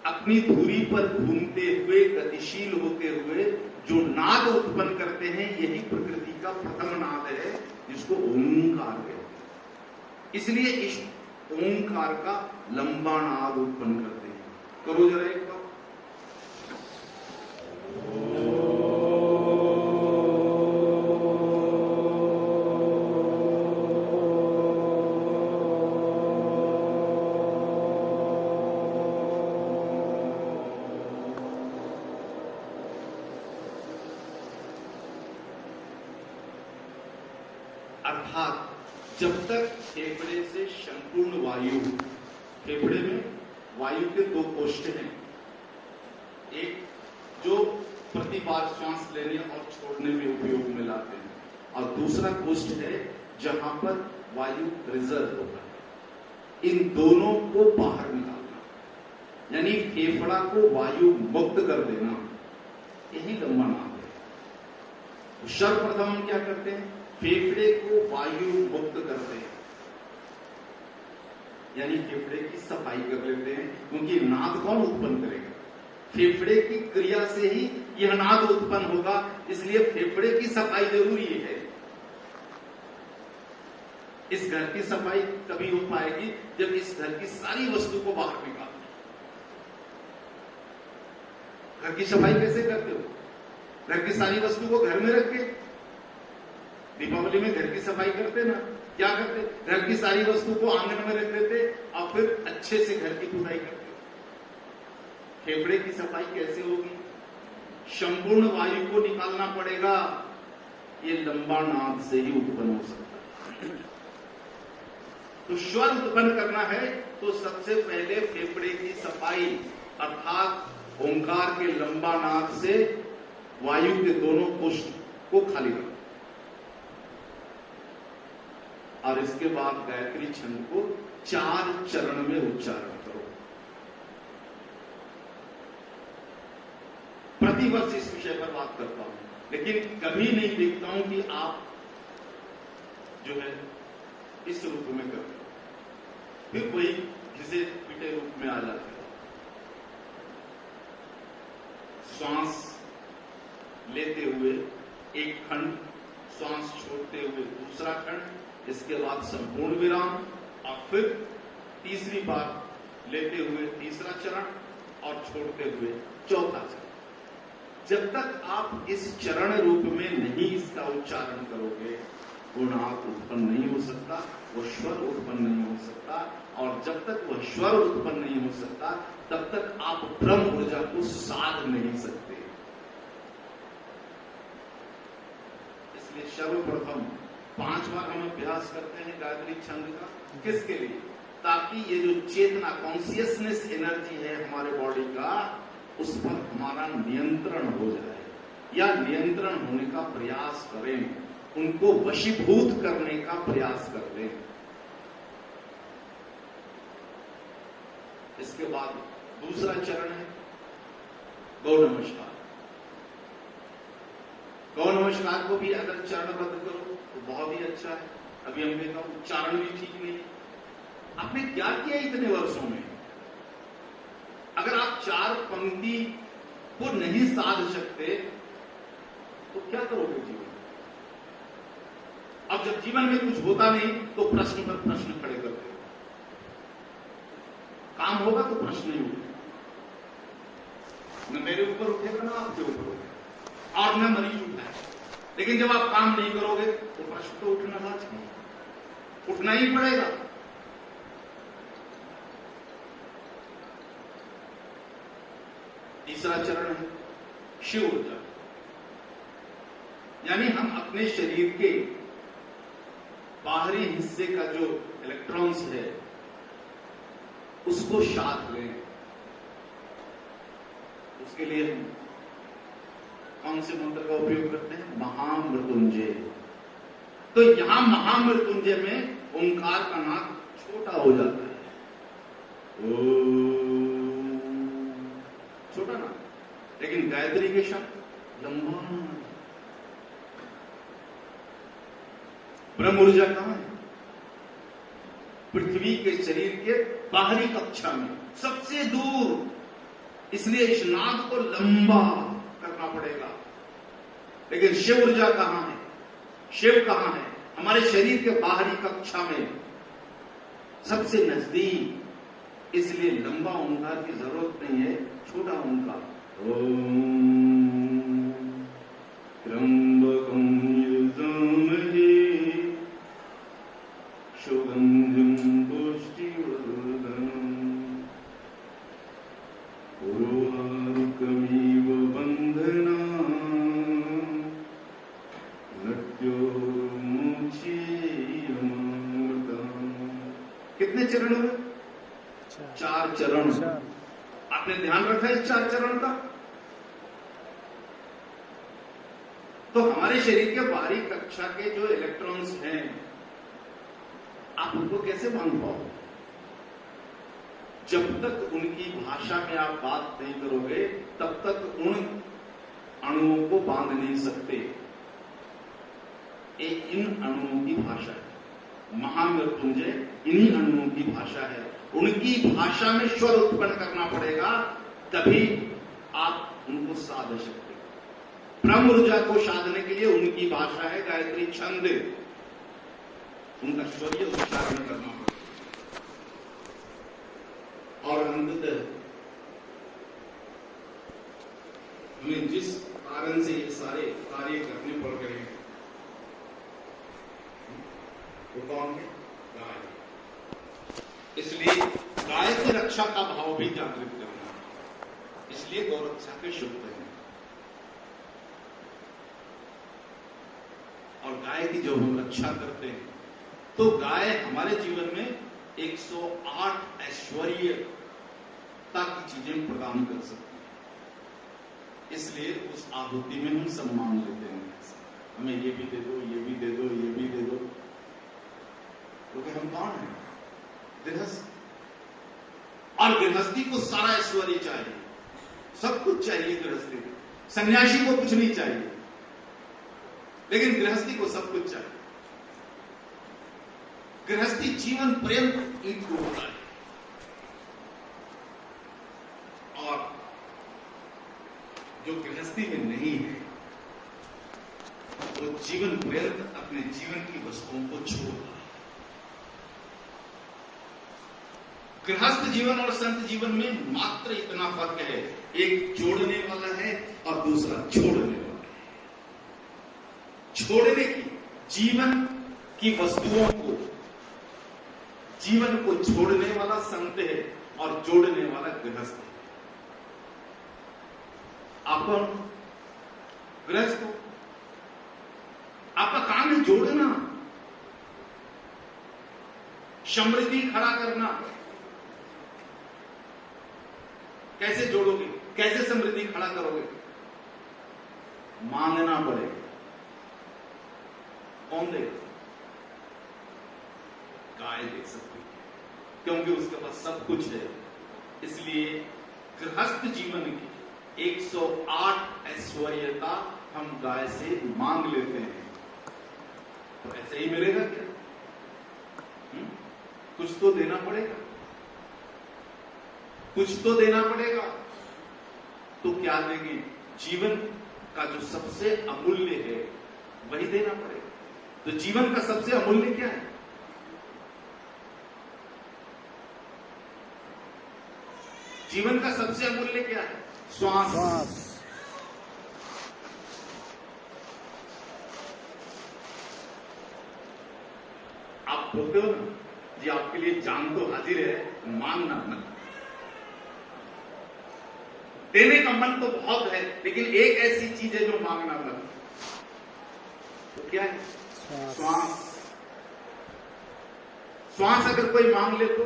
अपनी धुरी पर घूमते हुए, गतिशील होते हुए जो नाद उत्पन्न करते हैं, यही प्रकृति का प्रथम नाद है, जिसको ओंकार कहते हैं। इसलिए इस ओंकार का लंबा नाद उत्पन्न करते हैं। करो जरा एक बार। अर्थात जब तक फेफड़े से संपूर्ण वायु, फेफड़े में वायु के 2 कोष्ठ हैं। एक जो प्रति बार श्वास लेने और छोड़ने में उपयोग में लाते हैं, और दूसरा कोष्ठ है जहां पर वायु रिजर्व होता है। इन दोनों को बाहर निकालना, यानी फेफड़ा को वायु मुक्त कर देना, यही लंबा नाम है। तो सर्वप्रथम हम क्या करते हैं, फेफड़े को वायु मुक्त करते हैं, यानी फेफड़े की सफाई कर लेते हैं, क्योंकि नाद कौन उत्पन्न करेगा, फेफड़े की क्रिया से ही यह नाद उत्पन्न होगा, इसलिए फेफड़े की सफाई जरूरी है। इस घर की सफाई तभी हो पाएगी जब इस घर की सारी वस्तु को बाहर निकाल। घर की सफाई कैसे करते हो, घर की सारी वस्तु को घर में रख के। दीपावली में घर की सफाई करते ना, क्या करते, घर की सारी वस्तु को आंगन में रख देते और फिर अच्छे से घर की खुदाई करते। फेफड़े की सफाई कैसे होगी, संपूर्ण वायु को निकालना पड़ेगा, ये लंबा नाद से ही उत्पन्न हो सकता है। तो स्वर उत्पन्न करना है तो सबसे पहले फेफड़े की सफाई, अर्थात ओंकार के लंबा नाद से वायु के दोनों कोष्ठ को खाली रखो, और इसके बाद गायत्री छंद को 4 चरण में उच्चारण करो। प्रतिवर्ष इस विषय पर बात करता हूं, लेकिन कभी नहीं देखता हूं कि आप जो है इस रूप में करते हो, फिर कोई घिसे पिटे रूप में आ जाते हो। श्वास लेते हुए एक खंड, श्वास छोड़ते हुए दूसरा खंड, इसके बाद संपूर्ण विराम, और फिर तीसरी बार लेते हुए तीसरा चरण और छोड़ते हुए चौथा चरण। जब तक आप इस चरण रूप में नहीं इसका उच्चारण करोगे, वो नाद उत्पन्न नहीं हो सकता, वो स्वर उत्पन्न नहीं हो सकता, और जब तक वह स्वर उत्पन्न नहीं हो सकता तब तक आप ब्रह्म ऊर्जा को साध नहीं सकते। इसलिए सर्वप्रथम 5 बार हम अभ्यास करते हैं गायत्री छंद का, किसके लिए, ताकि ये जो चेतना, कॉन्शियसनेस एनर्जी है हमारे बॉडी का, उस पर हमारा नियंत्रण हो जाए, या नियंत्रण होने का प्रयास करें, उनको वशीभूत करने का प्रयास कर लें। इसके बाद दूसरा चरण है गौ नमस्कार। गौ नमस्कार को भी अगर चरणबद्ध करो तो बहुत ही अच्छा है। अभी हम देखा उच्चारण भी ठीक नहीं है। आपने क्या किया इतने वर्षों में? अगर आप 4 पंक्ति को नहीं साध सकते तो क्या करोगे जीवन? अब जब जीवन में कुछ होता नहीं तो प्रश्न पर प्रश्न खड़े करते हो। काम होगा तो प्रश्न नहीं उठेगा, न मेरे ऊपर उठेगा ना आपके ऊपर उठेगा, और न मरीज उठाए। लेकिन जब आप काम नहीं करोगे तो प्रश्न तो उठना लाजमी है, उठना ही पड़ेगा। तीसरा चरण है शिव ऊर्जा, यानी हम अपने शरीर के बाहरी हिस्से का जो इलेक्ट्रॉन्स है उसको साथ लें। उसके लिए हम कौन से मंत्र का उपयोग करते हैं? महामृत्युंजय। तो यहां महामृत्युंजय में ओंकार का नाद छोटा हो जाता है, छोटा ना, लेकिन गायत्री के शब्द लंबा। ब्रह्म ऊर्जा कहां है? पृथ्वी के शरीर के बाहरी कक्षा में, सबसे दूर। इसलिए इस नाद को लंबा करना पड़ेगा। लेकिन शिव ऊर्जा कहां है? शिव कहां है? हमारे शरीर के बाहरी कक्षा में, सबसे नजदीक। इसलिए लंबा ओंकार की जरूरत नहीं है, छोटा ओंकार। ओम त्र्यंबकं यजामहे सुगंधिं पुष्टिवर्धनम् उर्वारुकमिव बन्धनान् मृत्योर्मुक्षीयमामृताम्। कितने चरण हुए? 4 चरण। आपने ध्यान रखा है इस 4 चरण का? तो हमारे शरीर के बाहरी कक्षा के जो इलेक्ट्रॉन्स हैं, आप उनको कैसे बांध पाओ? जब तक उनकी भाषा में आप बात नहीं करोगे, तब तक उन अणुओं को बांध नहीं सकते। एक इन अणुओं की भाषा है, महामृत्युंजय इन्हीं अणुओं की भाषा है। उनकी भाषा में स्वर उत्पन्न करना पड़ेगा, तभी आप उनको साध सकते। ब्रह्म ऊर्जा को साधने के लिए उनकी भाषा है गायत्री छंद, उनका स्वरीय उच्चारण करना पड़ेगा। और अंततः हमें जिस कारण से ये सारे कार्य करने पड़ रहे हैं, वो कौन है? गाय। इसलिए गाय की रक्षा का भाव भी जागृत करना है। इसलिए गौरक्षा के शुभ हैं। और गाय की जब हम रक्षा करते हैं, तो गाय हमारे जीवन में 108 ऐश्वर्यता की चीजें प्रदान कर सकती है। इसलिए उस आहुति में हम सम्मान लेते हैं, हमें ये भी दे दो, ये भी दे दो, ये भी दे दो, क्योंकि हम कौन हैं? गृहस्थ। और गृहस्थी को सारा ऐश्वर्य चाहिए, सब कुछ चाहिए गृहस्थी को। सन्यासी को कुछ नहीं चाहिए, लेकिन गृहस्थी को सब कुछ चाहिए। गृहस्थी जीवन पर्यंत ईट को होता है, और जो गृहस्थी में नहीं है, वो जीवन पर्यंत अपने जीवन की वस्तुओं को छोड़ रहा है। गृहस्थ जीवन और संत जीवन में मात्र इतना फर्क है, एक जोड़ने वाला है और दूसरा छोड़ने वाला है। छोड़ने की, जीवन की वस्तुओं को, जीवन को छोड़ने वाला संत है और जोड़ने वाला गृहस्थ है। आप कौन? गृहस्थ हो। आपका काम है जोड़ना, समृद्धि खड़ा करना। कैसे जोड़ोगे? कैसे समृद्धि खड़ा करोगे? मांगना पड़ेगा। कौन देगा? गाय दे सकती है, क्योंकि उसके पास सब कुछ है। इसलिए गृहस्थ जीवन की 108 ऐश्वर्यता हम गाय से मांग लेते हैं, तो ऐसे ही मिलेगा क्या? कुछ तो देना पड़ेगा, कुछ तो देना पड़ेगा। तो क्या देंगे? जीवन का जो सबसे अमूल्य है वही देना पड़ेगा। तो जीवन का सबसे अमूल्य क्या है? जीवन का सबसे अमूल्य क्या है? श्वास। आप बोलते हो ना जी, आपके लिए जान तो हाजिर है, मांगना मत। देने का मन तो बहुत है, लेकिन एक ऐसी चीज है जो मांगना मत। तो क्या है? श्वास। श्वास अगर कोई मांग ले तो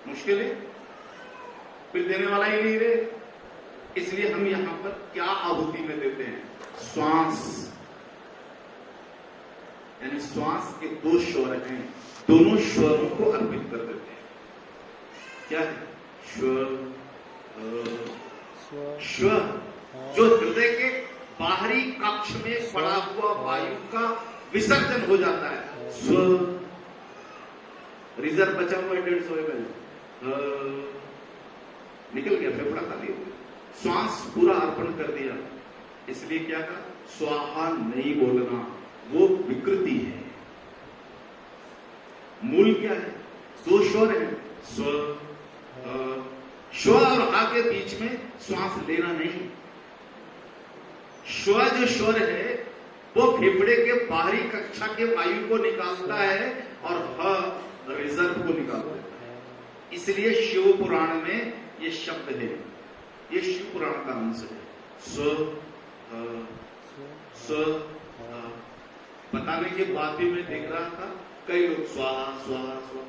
मुश्किल है, फिर देने वाला ही नहीं रहे। इसलिए हम यहां पर क्या आहुति में देते हैं? श्वास। यानी श्वास के 2 स्वर हैं, दोनों स्वरों को अर्पित कर देते हैं। क्या है? स्वर। स्वर जो हृदय के बाहरी कक्ष में पड़ा हुआ वायु का विसर्जन हो जाता है। स्वर। रिजर्व बचा हुआ 150 ml निकल गया, फेफड़ा खाली हो गया। श्वास पूरा अर्पण कर दिया। इसलिए क्या कहा? स्वाहा नहीं बोलना, वो विकृति है। मूल क्या है? 2 स्वर है, स्व। स्व और हा के बीच में श्वास लेना नहीं। स्व जो स्वर है वो फेफड़े के बाहरी कक्षा के वायु को निकालता है और ह रिजर्व को निकाल देता है। इसलिए शिव पुराण में ये शब्द है, ये शिव पुराण का अंश है। स्व बताने के बाद भी मैं देख रहा था कई लोग स्वाहा स्वाहा स्वाहा,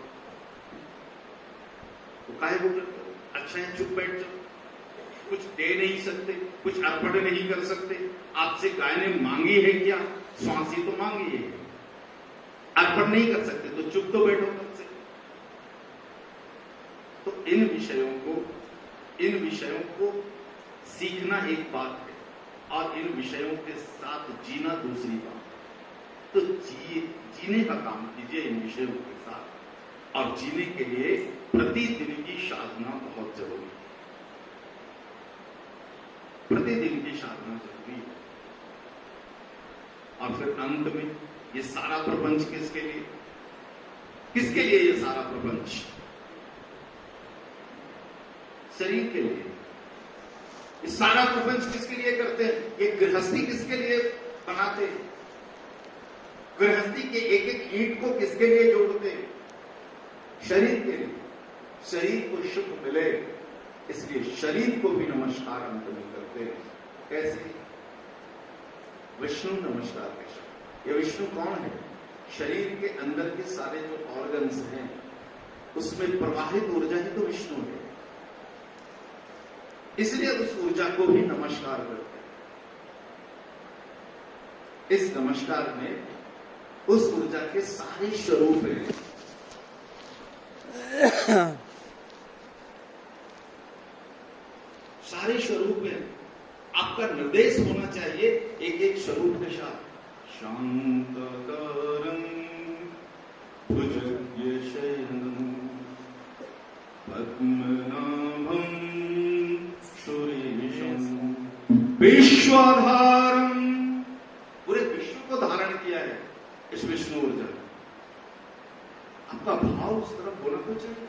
तो काहे बोल रहे? अच्छा है, चुप बैठ जाओ। कुछ दे नहीं सकते, कुछ अर्पण नहीं कर सकते। आपसे गाय ने मांगी है क्या? स्वांसी तो मांगी है, अर्पण नहीं कर सकते तो चुप तो बैठो कम से। तो इन विषयों को सीखना एक बात है और इन विषयों के साथ जीना दूसरी बात। तो जीने का काम कीजिए इन विषयों के साथ, और जीने के लिए प्रतिदिन की साधना बहुत जरूरी है। प्रतिदिन की साधना जरूरी है। और फिर अंत में ये सारा प्रपंच किसके लिए? किसके लिए ये सारा प्रपंच? शरीर के लिए। ये सारा प्रपंच किसके लिए करते हैं? ये गृहस्थी किसके लिए बनाते हैं? गृहस्थी के एक एक ईंट को किसके लिए जोड़ते हैं? शरीर के लिए। शरीर को सुख मिले इसलिए शरीर को भी नमस्कार अंत में करते हैं। कैसे? विष्णु नमस्कार के शब्द। ये विष्णु कौन है? शरीर के अंदर के सारे जो ऑर्गन्स हैं उसमें प्रवाहित ऊर्जा ही तो विष्णु है, इसलिए उस ऊर्जा को भी नमस्कार करते हैं। इस नमस्कार में उस ऊर्जा के सारे स्वरूप हैं। सारे स्वरूप हैं। आपका निर्देश होना चाहिए एक एक स्वरूप के साथ। शांतकारं भुजगशयनं पद्मनाभं सुरेशं विश्वाधारं। पूरे विश्व को धारण किया है इस विष्णु ऊर्जा। आपका भाव उस तरफ होना तो चाहिए।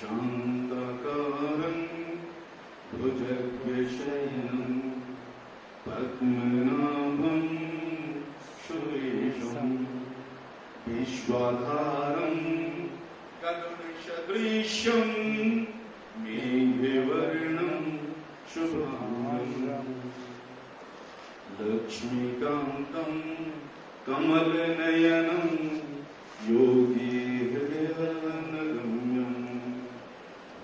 शांतकारं भुजगशयनं पद्मनाभं सुरेशं विश्वाधारं गगनसदृशं मेघवर्णं शुभांगं लक्ष्मीकान्तं कमलनयनं योगी हृदयनगम्यं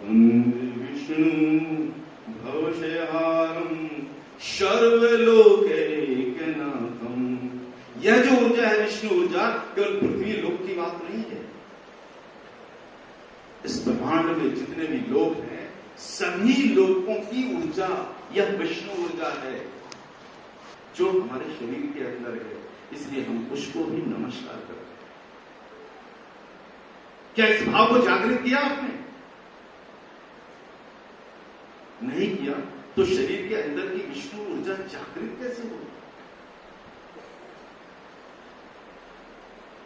वन्दे विष्णु भवशयहारं सर्वलोकैकनाथं। यह जो ऊर्जा है विष्णु ऊर्जा केवल पृथ्वी लोक की बात नहीं है। इस ब्रह्मांड में जितने भी लोक हैं सभी लोकों की ऊर्जा यह विष्णु ऊर्जा है जो हमारे शरीर के अंदर है। इसलिए हम उसको भी नमस्कार करते हैं। क्या इस भाव को जागृत किया आपने? नहीं किया तो शरीर के अंदर की विष्णु ऊर्जा जागृत कैसे हो?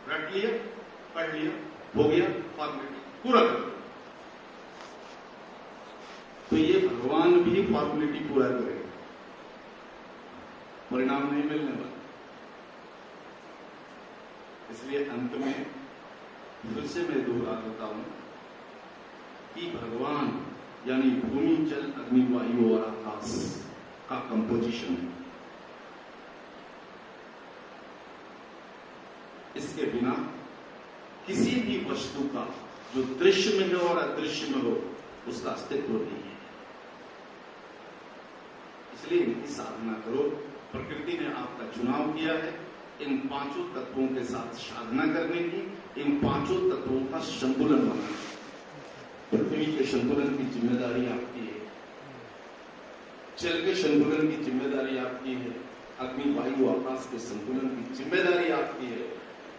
रट लिया, पढ़ लिया, हो गया, फॉर्मेलिटी पूरा कर दिया। तो ये भगवान भी फॉर्मेलिटी पूरा करेगा, परिणाम नहीं मिलने वाला। इसलिए अंत में फिर से मैं दोहरा देता हूं कि भगवान यानी भूमि, जल, अग्नि, वायु और आकाश का कंपोजिशन है। इसके बिना किसी भी वस्तु का जो दृश्य में हो और अदृश्य में हो उसका अस्तित्व नहीं है। इसलिए इनकी साधना करो। प्रकृति ने आपका चुनाव किया है इन पांचों तत्वों के साथ साधना करने की, इन पांचों तत्वों का संतुलन बनाने की। पृथ्वी के संतुलन की जिम्मेदारी आपकी है, जल के संतुलन की जिम्मेदारी आपकी है, अग्नि, वायु, आकाश के संतुलन की जिम्मेदारी आपकी है।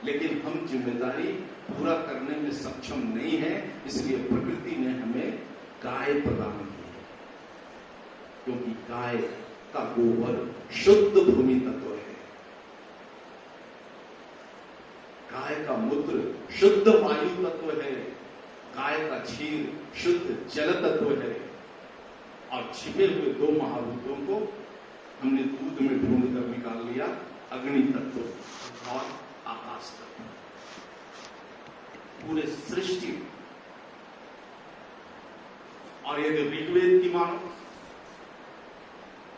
लेकिन हम जिम्मेदारी पूरा करने में सक्षम नहीं है, इसलिए प्रकृति ने हमें गाय प्रदान की है, क्योंकि गाय का गोबर शुद्ध भूमि तत्व है, गाय का मूत्र शुद्ध वायु तत्व है, गाय का क्षीर शुद्ध जल तत्व है। और छिपे हुए दो महाभूतों को हमने दूध में ढूंढ कर निकाल लिया, अग्नि तत्व और आकाश तत्व। पूरे सृष्टि और यदि ऋग्वेद की मानो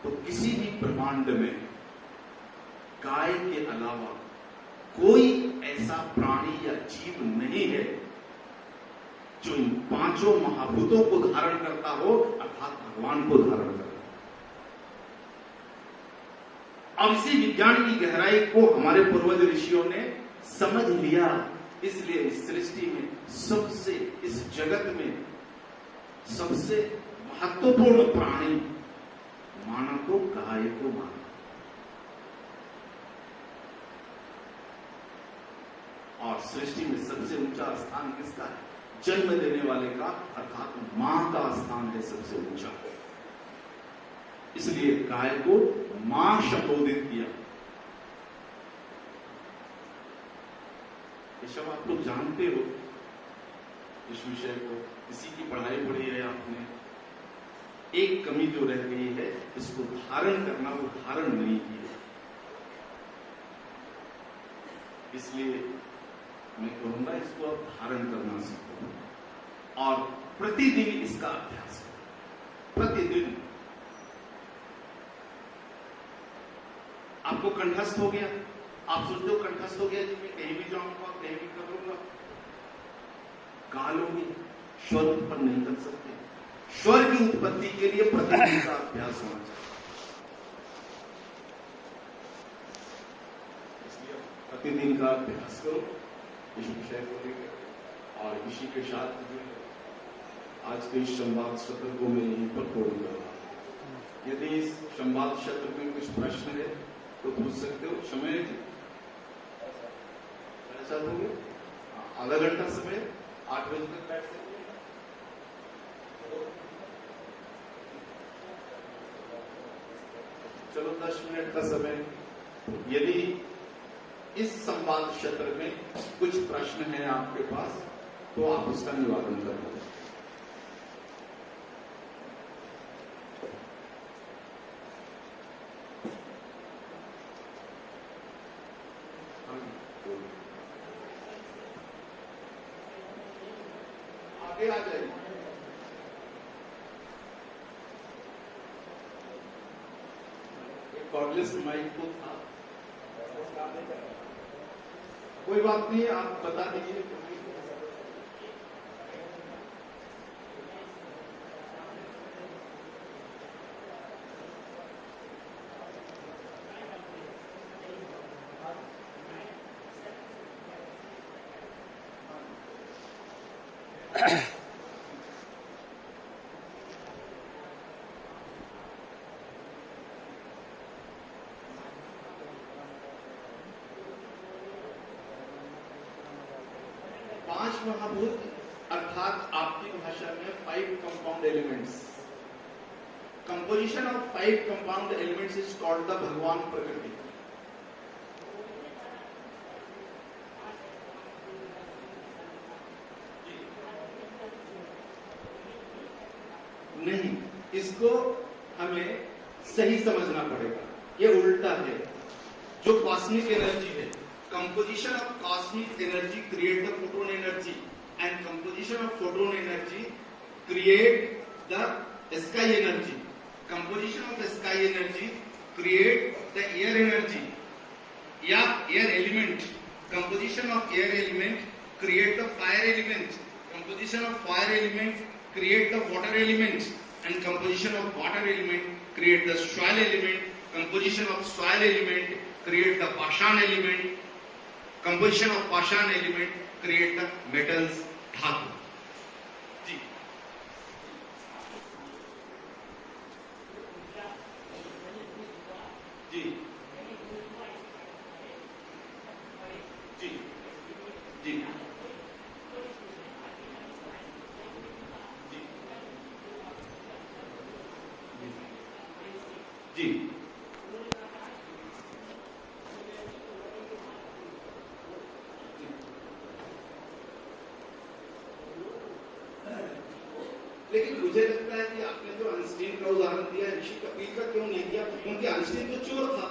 तो किसी भी ब्रह्मांड में गाय के अलावा कोई ऐसा प्राणी या जीव नहीं है जो इन पांचों महाभूतों को धारण करता हो, अर्थात भगवान को धारण करता हो। अब इसी विज्ञान की गहराई को हमारे पूर्वज ऋषियों ने समझ लिया, इसलिए इस सृष्टि में सबसे, इस जगत में सबसे महत्वपूर्ण प्राणी माना तो गाय को माना। और सृष्टि में सबसे ऊंचा स्थान किसका है? जन्म देने वाले का, अर्थात मां का स्थान है सबसे ऊंचा। इसलिए गाय को मां संबोधित किया। ये सब आप लोग जानते हो इस विषय को, इसी की पढ़ाई पढ़ी है आपने। एक कमी जो रह गई है, इसको धारण करना, वो धारण नहीं किया। इसलिए मैं कहूंगा इसको आप धारण करना सीखो और प्रतिदिन इसका अभ्यास करो। प्रतिदिन आपको कंठस्थ हो गया, आप सोचते हो कंठस्थ हो गया जी, मैं कहीं भी जाऊंगा, कहीं भी करूंगा, गा लोगे, स्वर उत्पन्न नहीं कर सकते। स्वर की उत्पत्ति के लिए प्रतिदिन का अभ्यास होना चाहिए। इसलिए प्रतिदिन का अभ्यास करो इस विषय को लेकर। और इसी के साथ जो आज के इस संवाद सत्र को मैं यहीं पर पूर्ण कर रहा हूं। यदि इस संवाद सत्र में कुछ प्रश्न है तो पूछ सकते हो। समय है जी, ऐसा होंगे आधा घंटा समय, 8 बजे तक बैठ सकते हैं। चलो 10 मिनट का समय। यदि इस संवाद क्षेत्र में कुछ प्रश्न है आपके पास तो आप उसका निवारण कर लो। आगे आ जाइए। कॉर्डलेस माइक तो था, कोई बात नहीं, आप बता दीजिए। पांच महाभूत अर्थात आपकी भाषा में 5 compound elements. Composition of 5 compound elements is called the भगवान प्रकृति। नहीं, इसको हमें सही समझना पड़ेगा, ये उल्टा है। जो कॉस्मिक एनर्जी है, composition of cosmic energy create the photon energy and composition of photon energy create the sky energy. Composition of the sky energy create the air energy या air element. Composition of air element create the fire element. Composition of fire element create the water element and composition of water element create the soil element. Composition of soil element create the पाषाण element. Composition of पाषाण element create the metals, धातु। जी जी जी जी जी लेकिन मुझे लगता है कि आपने जो आइंस्टीन का उदाहरण दिया, ऋषि कपिल का क्यों नहीं दिया? क्योंकि आइंस्टीन तो चोर था,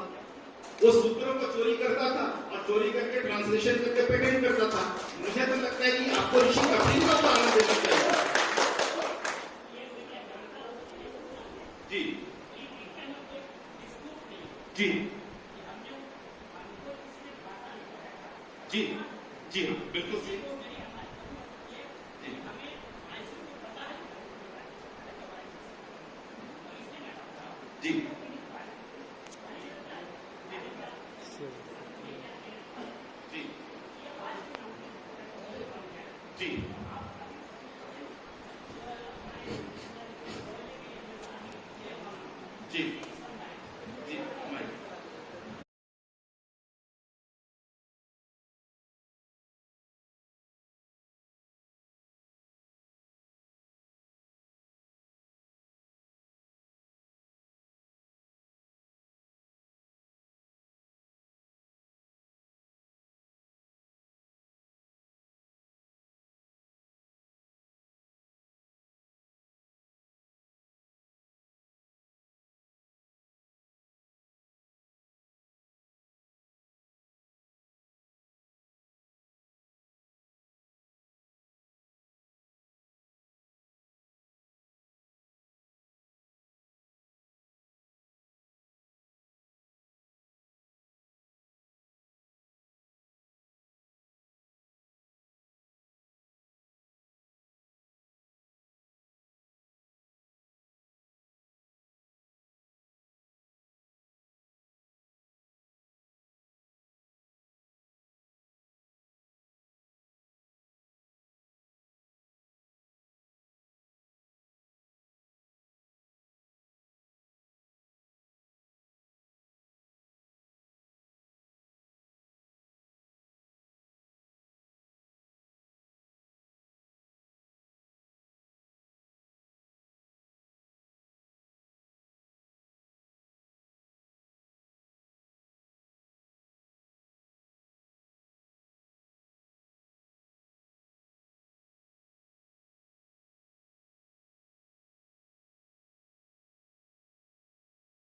वो सूत्रों को चोरी करता था और चोरी करके ट्रांसलेशन करके पेटेंट करता था। मुझे तो लगता है कि आपको ऋषि कपिल का उदाहरण देना चाहिए। जी जी जी जी हाँ, बिल्कुल सही। जी